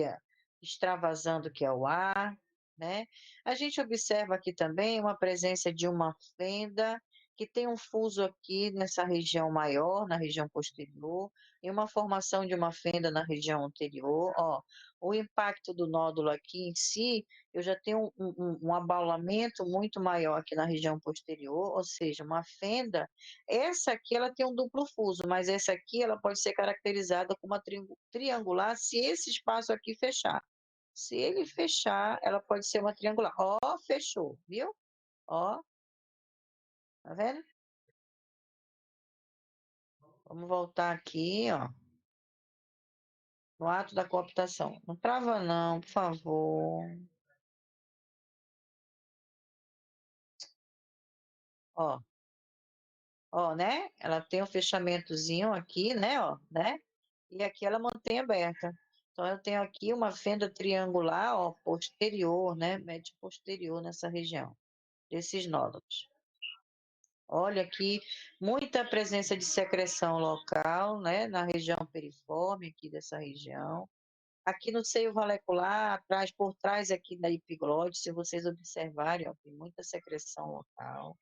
extravasando, que é o ar, né? A gente observa aqui também uma presença de uma fenda que tem um fuso aqui nessa região maior, na região posterior, e uma formação de uma fenda na região anterior, ó. O impacto do nódulo aqui em si, eu já tenho um abaulamento muito maior aqui na região posterior, ou seja, uma fenda. Essa aqui ela tem um duplo fuso, mas essa aqui ela pode ser caracterizada como uma triangular se esse espaço aqui fechar. Se ele fechar, ela pode ser uma triangular. Ó, fechou, viu? Ó, tá vendo? Vamos voltar aqui, ó, no ato da cooptação. Não trava não, por favor. Ó, ó, né? Ela tem um fechamentozinho aqui, né, ó, né? E aqui ela mantém aberta. Então, eu tenho aqui uma fenda triangular, ó, posterior, né? Médio posterior nessa região, desses nódulos. Olha aqui, muita presença de secreção local, né? Na região periforme aqui dessa região. Aqui no seio molecular, atrás, por trás aqui da epiglóide, se vocês observarem, ó, tem muita secreção local,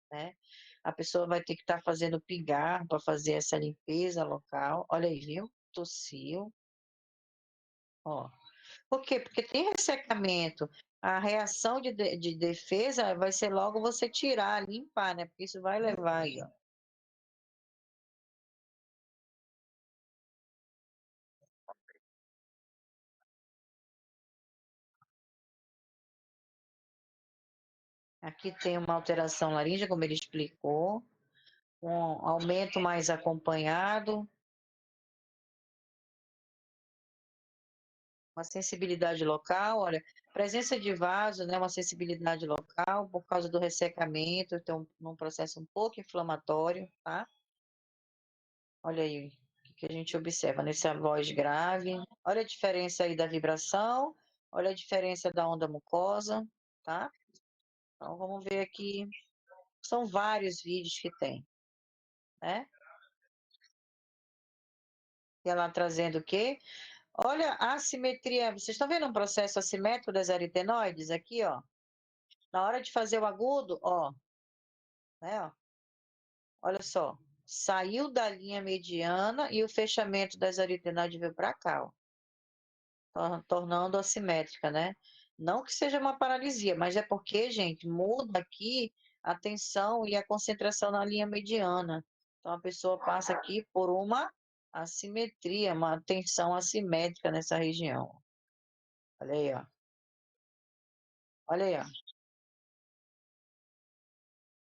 né? A pessoa vai ter que estar fazendo pigarro para fazer essa limpeza local. Olha aí, viu? Tossiu, ó. Por quê? Porque tem ressecamento. A reação de defesa vai ser logo você tirar, limpar, né? Porque isso vai levar aí, ó. Aqui tem uma alteração laríngea, como ele explicou, um aumento mais acompanhado, uma sensibilidade local, olha, presença de vaso, né, uma sensibilidade local por causa do ressecamento, então, num processo um pouco inflamatório, tá? Olha aí o que a gente observa nessa voz grave. Olha a diferença aí da vibração, olha a diferença da onda mucosa, tá? Então, vamos ver aqui. São vários vídeos que tem, né? E ela trazendo o quê? Olha a assimetria. Vocês estão vendo um processo assimétrico das aritenoides aqui, ó? Na hora de fazer o agudo, ó, né, ó, olha só. Saiu da linha mediana e o fechamento das aritenoides veio para cá, ó. Tornando assimétrica, né? Não que seja uma paralisia, mas é porque, gente, muda aqui a tensão e a concentração na linha mediana. Então a pessoa passa aqui por uma assimetria, uma tensão assimétrica nessa região. Olha aí, ó. Olha aí, ó.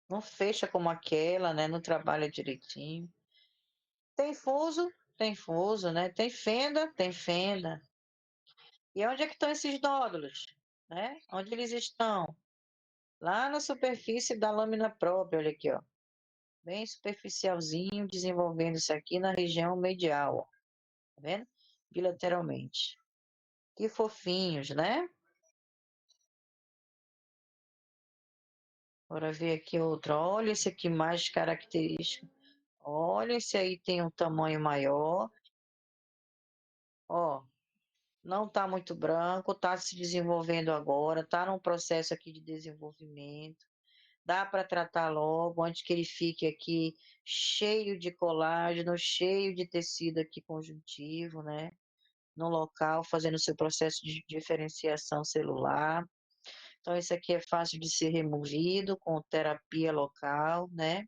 Não fecha como aquela, né? Não trabalha direitinho. Tem fuso, né? Tem fenda, tem fenda. E onde é que estão esses nódulos? Né? Onde eles estão? Lá na superfície da lâmina própria, olha aqui, ó. Bem superficialzinho, desenvolvendo isso aqui na região medial, ó. Tá vendo? Bilateralmente. Que fofinhos, né? Bora ver aqui outro. Olha esse aqui mais característico. Olha, esse aí tem um tamanho maior. Ó, não está muito branco, está se desenvolvendo agora, está num processo aqui de desenvolvimento. Dá para tratar logo, antes que ele fique aqui cheio de colágeno, cheio de tecido aqui conjuntivo, né? No local, fazendo seu processo de diferenciação celular. Então, isso aqui é fácil de ser removido com terapia local, né?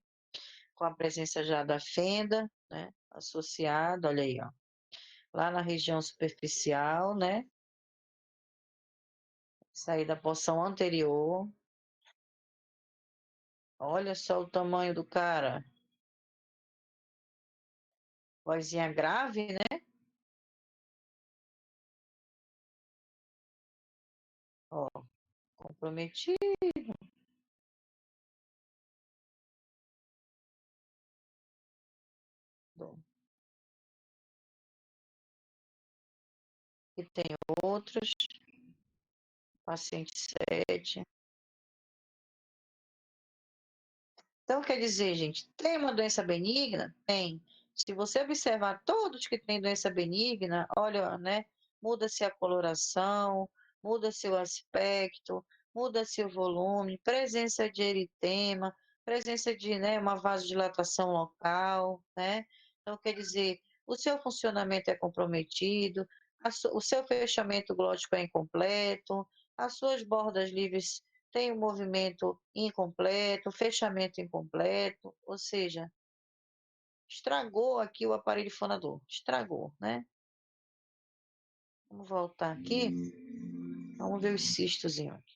Com a presença já da fenda, né? Associada, olha aí, ó. Lá na região superficial, né? Sair da porção anterior. Olha só o tamanho do cara. Vozinha grave, né? Ó, comprometido. E tem outros. Paciente 7. Então, quer dizer, gente, tem uma doença benigna? Tem. Se você observar todos que têm doença benigna, olha, né, muda-se a coloração, muda-se o aspecto, muda-se o volume, presença de eritema, presença de, né, uma vasodilatação local, né? Então, quer dizer, o seu funcionamento é comprometido, o seu fechamento glótico é incompleto, as suas bordas livres tem o movimento incompleto, fechamento incompleto, ou seja, estragou aqui o aparelho fonador, estragou, né? Vamos voltar aqui, vamos ver os cistozinhos aqui.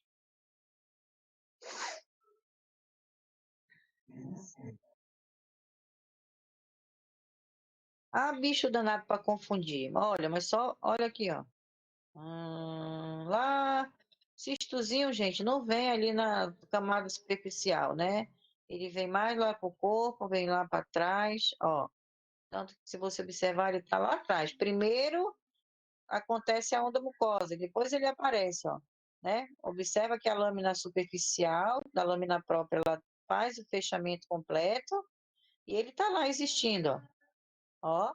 Ah, bicho danado para confundir. Olha, mas só, olha aqui, ó. Lá, cistozinho, gente, não vem ali na camada superficial, né? Ele vem mais lá pro corpo, vem lá para trás, ó. Tanto que se você observar, ele tá lá atrás. Primeiro acontece a onda mucosa, depois ele aparece, ó, né? Observa que a lâmina superficial da lâmina própria, ela faz o fechamento completo e ele tá lá existindo, ó,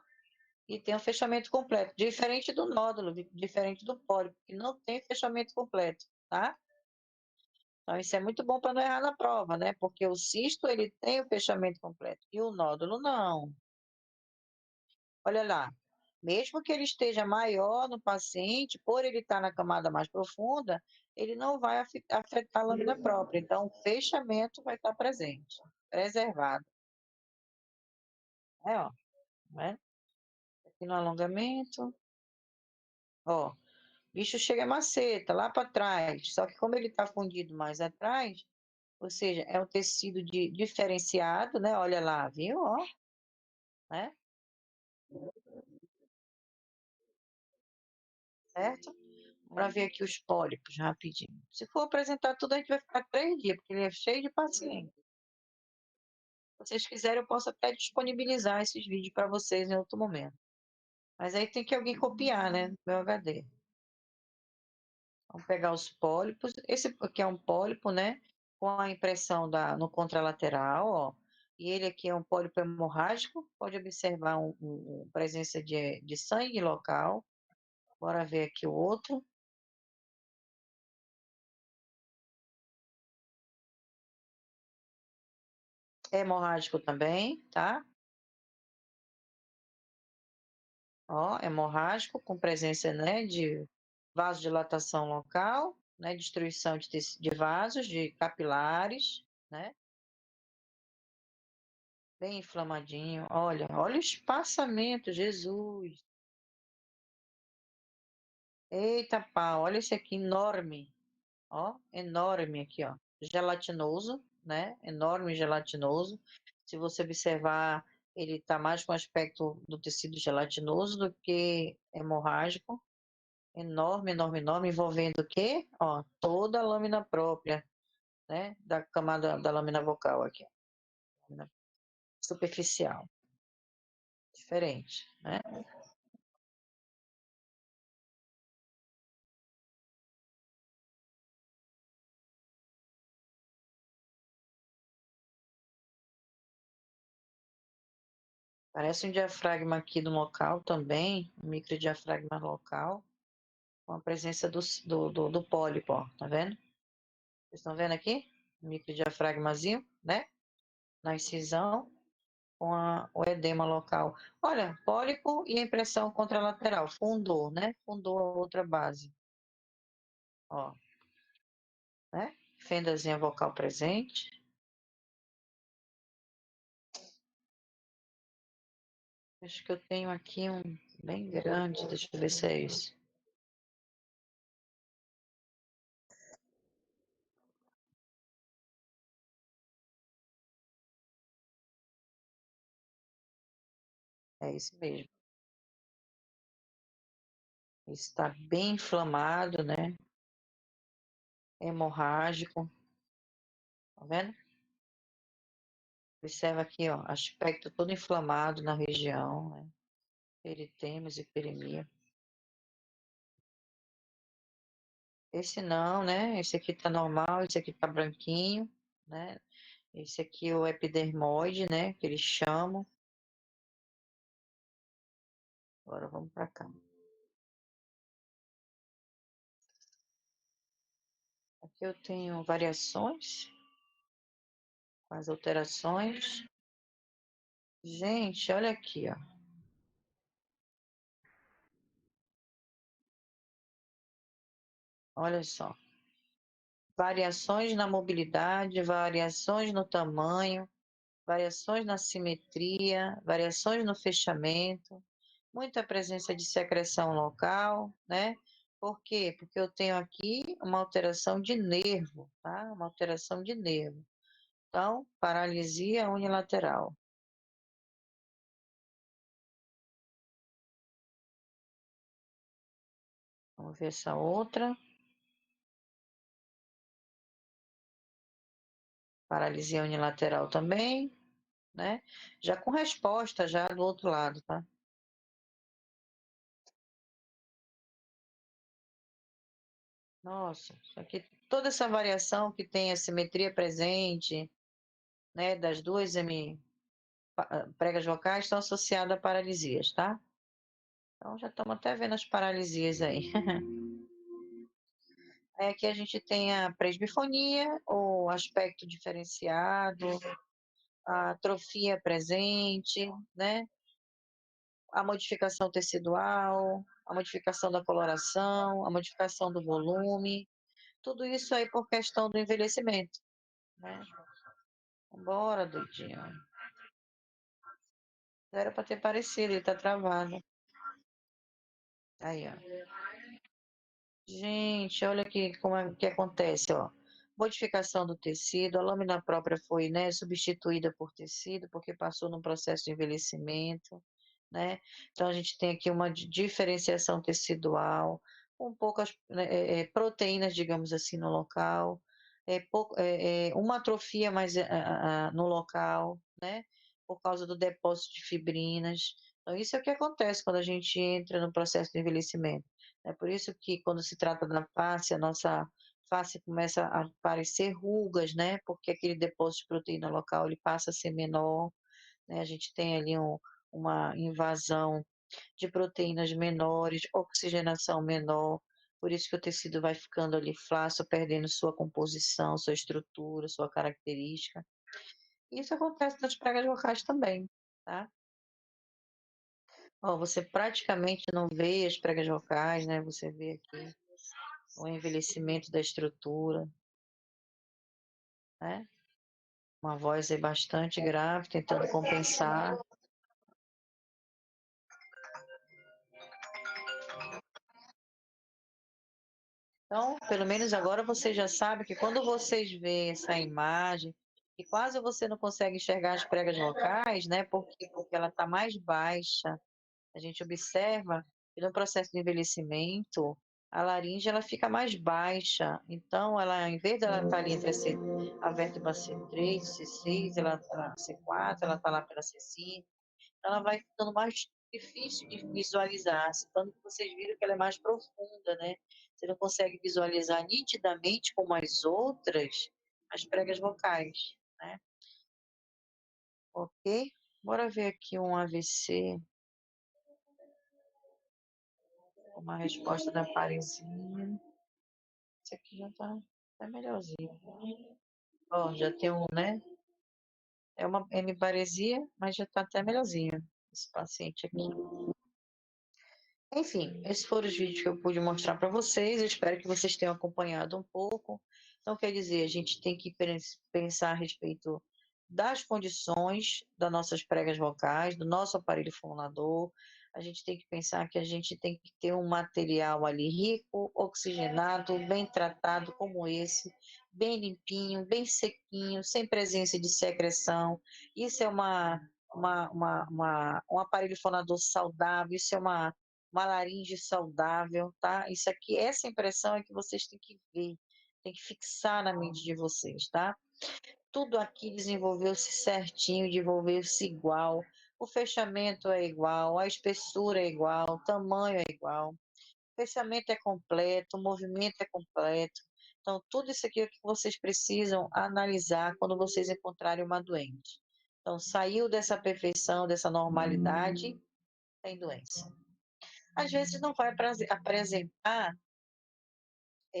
e tem um fechamento completo, diferente do nódulo, diferente do pólipo, que não tem fechamento completo, tá? Então, isso é muito bom para não errar na prova, né? Porque o cisto, ele tem o fechamento completo e o nódulo não. Olha lá, mesmo que ele esteja maior no paciente, por ele estar na camada mais profunda, ele não vai afetar a lâmina própria. Então, o fechamento vai estar presente, preservado. Ó, né? Aqui no alongamento, ó, o bicho chega maceta, lá para trás. Só que como ele está fundido mais atrás, ou seja, é um tecido diferenciado, né? Olha lá, viu? Ó, né? Certo? Para ver aqui os pólipos rapidinho. Se for apresentar tudo, a gente vai ficar 3 dias, porque ele é cheio de paciente. Se vocês quiserem, eu posso até disponibilizar esses vídeos para vocês em outro momento. Mas aí tem que alguém copiar, né, no meu HD. Vamos pegar os pólipos. Esse aqui é um pólipo, né, com a impressão no contralateral, ó. E ele aqui é um pólipo hemorrágico. Pode observar presença de sangue local. Bora ver aqui o outro. É hemorrágico também, tá? Ó, hemorrágico com presença, né, de vasodilatação local, né, destruição de vasos, de capilares, né? Bem inflamadinho. Olha, olha o espaçamento, Jesus. Eita pau, olha esse aqui enorme. Ó, enorme aqui, ó. Gelatinoso, né? Enorme gelatinoso. Se você observar, ele tá mais com aspecto do tecido gelatinoso do que hemorrágico. Enorme, enorme, enorme, envolvendo o quê? Ó, toda a lâmina própria, né? Da camada da lâmina vocal aqui, ó. Lâmina superficial. Diferente, né? Parece um diafragma aqui no local também, um microdiafragma local, com a presença do pólipo, ó, tá vendo? Vocês estão vendo aqui? O microdiafragmazinho, né? Na incisão, com o edema local. Olha, pólipo e a impressão contralateral, fundou, né? Fundou a outra base. Ó, né? Fendazinha vocal presente. Acho que eu tenho aqui um bem grande, deixa eu ver se é esse. É esse mesmo. Está bem inflamado, né? Hemorrágico. Tá vendo? Observa aqui, ó, aspecto todo inflamado na região, né? Eritema, hiperemia. Esse não, né? Esse aqui tá normal, esse aqui tá branquinho, né? Esse aqui é o epidermoide, né? Que eles chamam. Agora vamos para cá. Aqui eu tenho variações, as alterações. Gente, olha aqui, ó. Olha só. Variações na mobilidade, variações no tamanho, variações na simetria, variações no fechamento, muita presença de secreção local, né? Por quê? Porque eu tenho aqui uma alteração de nervo, tá? Uma alteração de nervo. Então, paralisia unilateral. Vamos ver essa outra. Paralisia unilateral também, né? Já com resposta já do outro lado, tá? Nossa, isso aqui, toda essa variação que tem a simetria presente, né, das duas pregas vocais estão associadas a paralisias, tá? Então já estamos até vendo as paralisias aí. Aí aqui a gente tem a presbifonia, o aspecto diferenciado, a atrofia presente, né? A modificação tecidual, a modificação da coloração, a modificação do volume, tudo isso aí por questão do envelhecimento, né? Bora, doidinho. Era para ter parecido, ele tá travado. Aí, ó. Gente, olha aqui como é que acontece, ó. Modificação do tecido, a lâmina própria foi, né, substituída por tecido, porque passou num processo de envelhecimento, né? Então a gente tem aqui uma diferenciação tecidual, com poucas proteínas, digamos assim, no local, uma atrofia mais no local, né? Por causa do depósito de fibrinas. Então, isso é o que acontece quando a gente entra no processo de envelhecimento. É por isso que, quando se trata da face, a nossa face começa a aparecer rugas, né? Porque aquele depósito de proteína local ele passa a ser menor, né? A gente tem ali uma invasão de proteínas menores, oxigenação menor, por isso que o tecido vai ficando ali flácido, perdendo sua composição, sua estrutura, sua característica. Isso acontece nas pregas vocais também, tá? Ó, você praticamente não vê as pregas vocais, né? Você vê aqui o envelhecimento da estrutura, né? Uma voz aí bastante grave, tentando compensar. Então, pelo menos agora você já sabe que quando vocês veem essa imagem, e quase você não consegue enxergar as pregas vocais, né? Porque ela está mais baixa. A gente observa que no processo de envelhecimento, a laringe ela fica mais baixa. Então, ela, em vez dela estar ali entre a vértebra C3, C6, C4, ela está lá pela C5, ela vai ficando mais difícil de visualizar, tanto que vocês viram que ela é mais profunda, né? Você não consegue visualizar nitidamente como as outras, as pregas vocais, né? Ok? Bora ver aqui um AVC, uma resposta da paresia. Esse aqui já tá melhorzinho. Ó, já tem um, né? É uma hemiparesia, mas já tá até melhorzinho esse paciente aqui. Enfim, esses foram os vídeos que eu pude mostrar para vocês. Eu espero que vocês tenham acompanhado um pouco. Então, quer dizer, a gente tem que pensar a respeito das condições das nossas pregas vocais, do nosso aparelho fonador. A gente tem que pensar que a gente tem que ter um material ali rico, oxigenado, bem tratado, como esse, bem limpinho, bem sequinho, sem presença de secreção. Isso é um aparelho fonador saudável, isso é uma laringe saudável, tá? Isso aqui, essa impressão é que vocês têm que ver, tem que fixar na mente de vocês, tá? Tudo aqui desenvolveu-se certinho, desenvolveu-se igual, o fechamento é igual, a espessura é igual, o tamanho é igual, o fechamento é completo, o movimento é completo. Então, tudo isso aqui é que vocês precisam analisar quando vocês encontrarem uma doente. Então, saiu dessa perfeição, dessa normalidade, tem doença. Às vezes não vai apresentar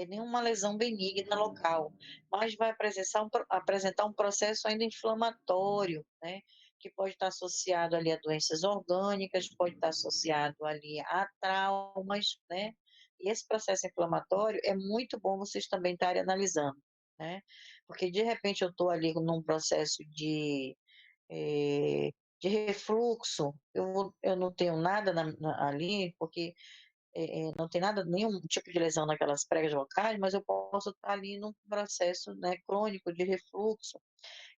nenhuma lesão benigna local, mas vai apresentar um processo ainda inflamatório, né? Que pode estar associado ali a doenças orgânicas, pode estar associado ali a traumas, né? E esse processo inflamatório é muito bom vocês também estarem analisando, né? Porque de repente eu estou ali num processo de refluxo, eu não tenho nada ali, porque não tem nada, nenhum tipo de lesão naquelas pregas vocais, mas eu posso estar ali num processo, né, crônico de refluxo,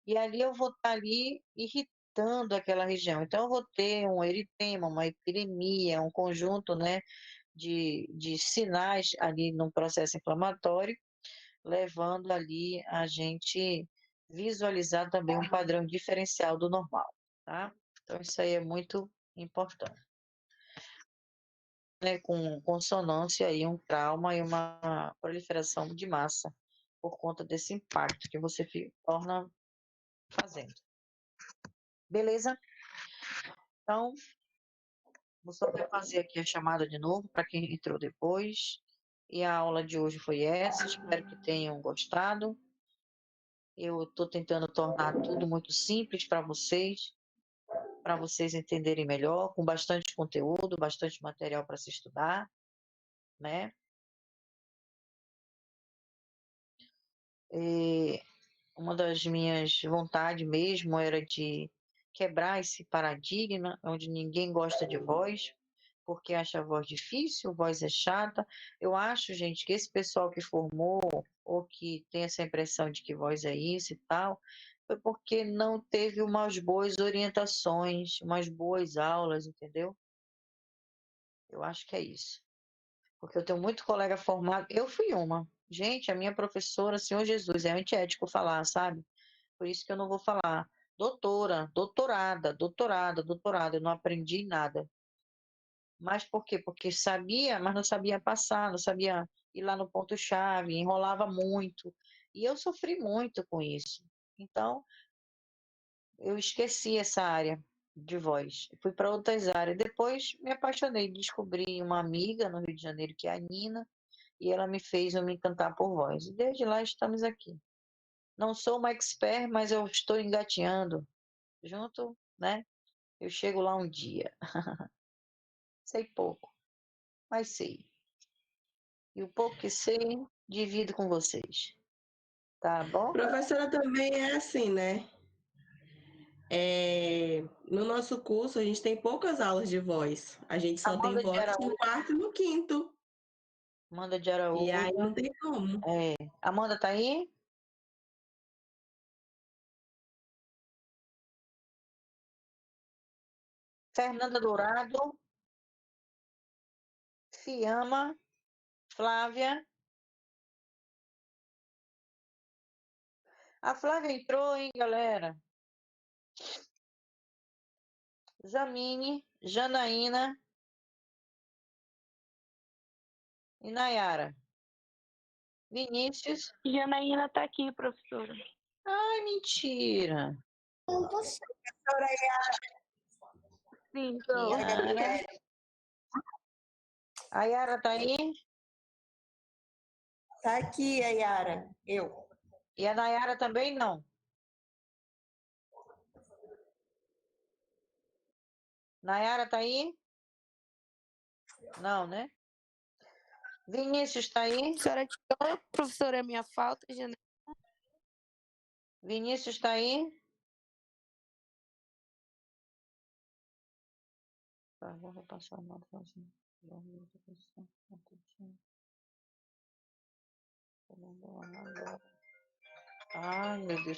e ali eu vou estar ali irritando aquela região. Então, eu vou ter um eritema, uma epidemia, um conjunto, né, de sinais ali num processo inflamatório, levando ali a gente visualizar também um padrão diferencial do normal, tá? Então, isso aí é muito importante. Né, com consonância e um trauma e uma proliferação de massa por conta desse impacto que você torna fazendo. Beleza? Então, vou só fazer aqui a chamada de novo para quem entrou depois. E a aula de hoje foi essa. Espero que tenham gostado. Eu estou tentando tornar tudo muito simples para vocês entenderem melhor, com bastante conteúdo, bastante material para se estudar, né? E uma das minhas vontades mesmo era de quebrar esse paradigma onde ninguém gosta de voz, porque acha a voz difícil, voz é chata. Eu acho, gente, que esse pessoal que formou ou que tem essa impressão de que voz é isso e tal, foi porque não teve umas boas orientações, umas boas aulas, entendeu? Eu acho que é isso. Porque eu tenho muito colega formado, eu fui uma. Gente, a minha professora, Senhor Jesus, é antiético falar, sabe? Por isso que eu não vou falar doutora, doutorada, doutorada, doutorada. Eu não aprendi nada. Mas por quê? Porque sabia, mas não sabia passar, não sabia ir lá no ponto-chave, enrolava muito. E eu sofri muito com isso. Então, eu esqueci essa área de voz. Fui para outras áreas. Depois me apaixonei, descobri uma amiga no Rio de Janeiro, que é a Nina, e ela me fez eu me encantar por voz. E desde lá estamos aqui. Não sou uma expert, mas eu estou engatinhando junto, né? Eu chego lá um dia. Sei pouco, mas sei. E o pouco que sei, divido com vocês. Tá bom? Professora também é assim, né? No nosso curso, a gente tem poucas aulas de voz. A gente só tem Amanda de voz no Araújo. quarto e no quinto. Amanda de E aí Araújo. não tem como. Amanda tá aí? Fernanda Dourado. Fiamma. Flávia. A Flávia entrou, hein, galera? Jamine, Janaína e Nayara. Vinícius. Janaína tá aqui, professora. Ai, mentira. Sim, Yara. A Yara tá aí? Tá aqui a Yara, eu. E a Nayara também não? Nayara tá aí? Não, né? Vinícius tá aí? Professora, professora, minha falta, Janaína. Vinícius tá aí? Tá, vou repassar a nota assim. Ai, meu Deus.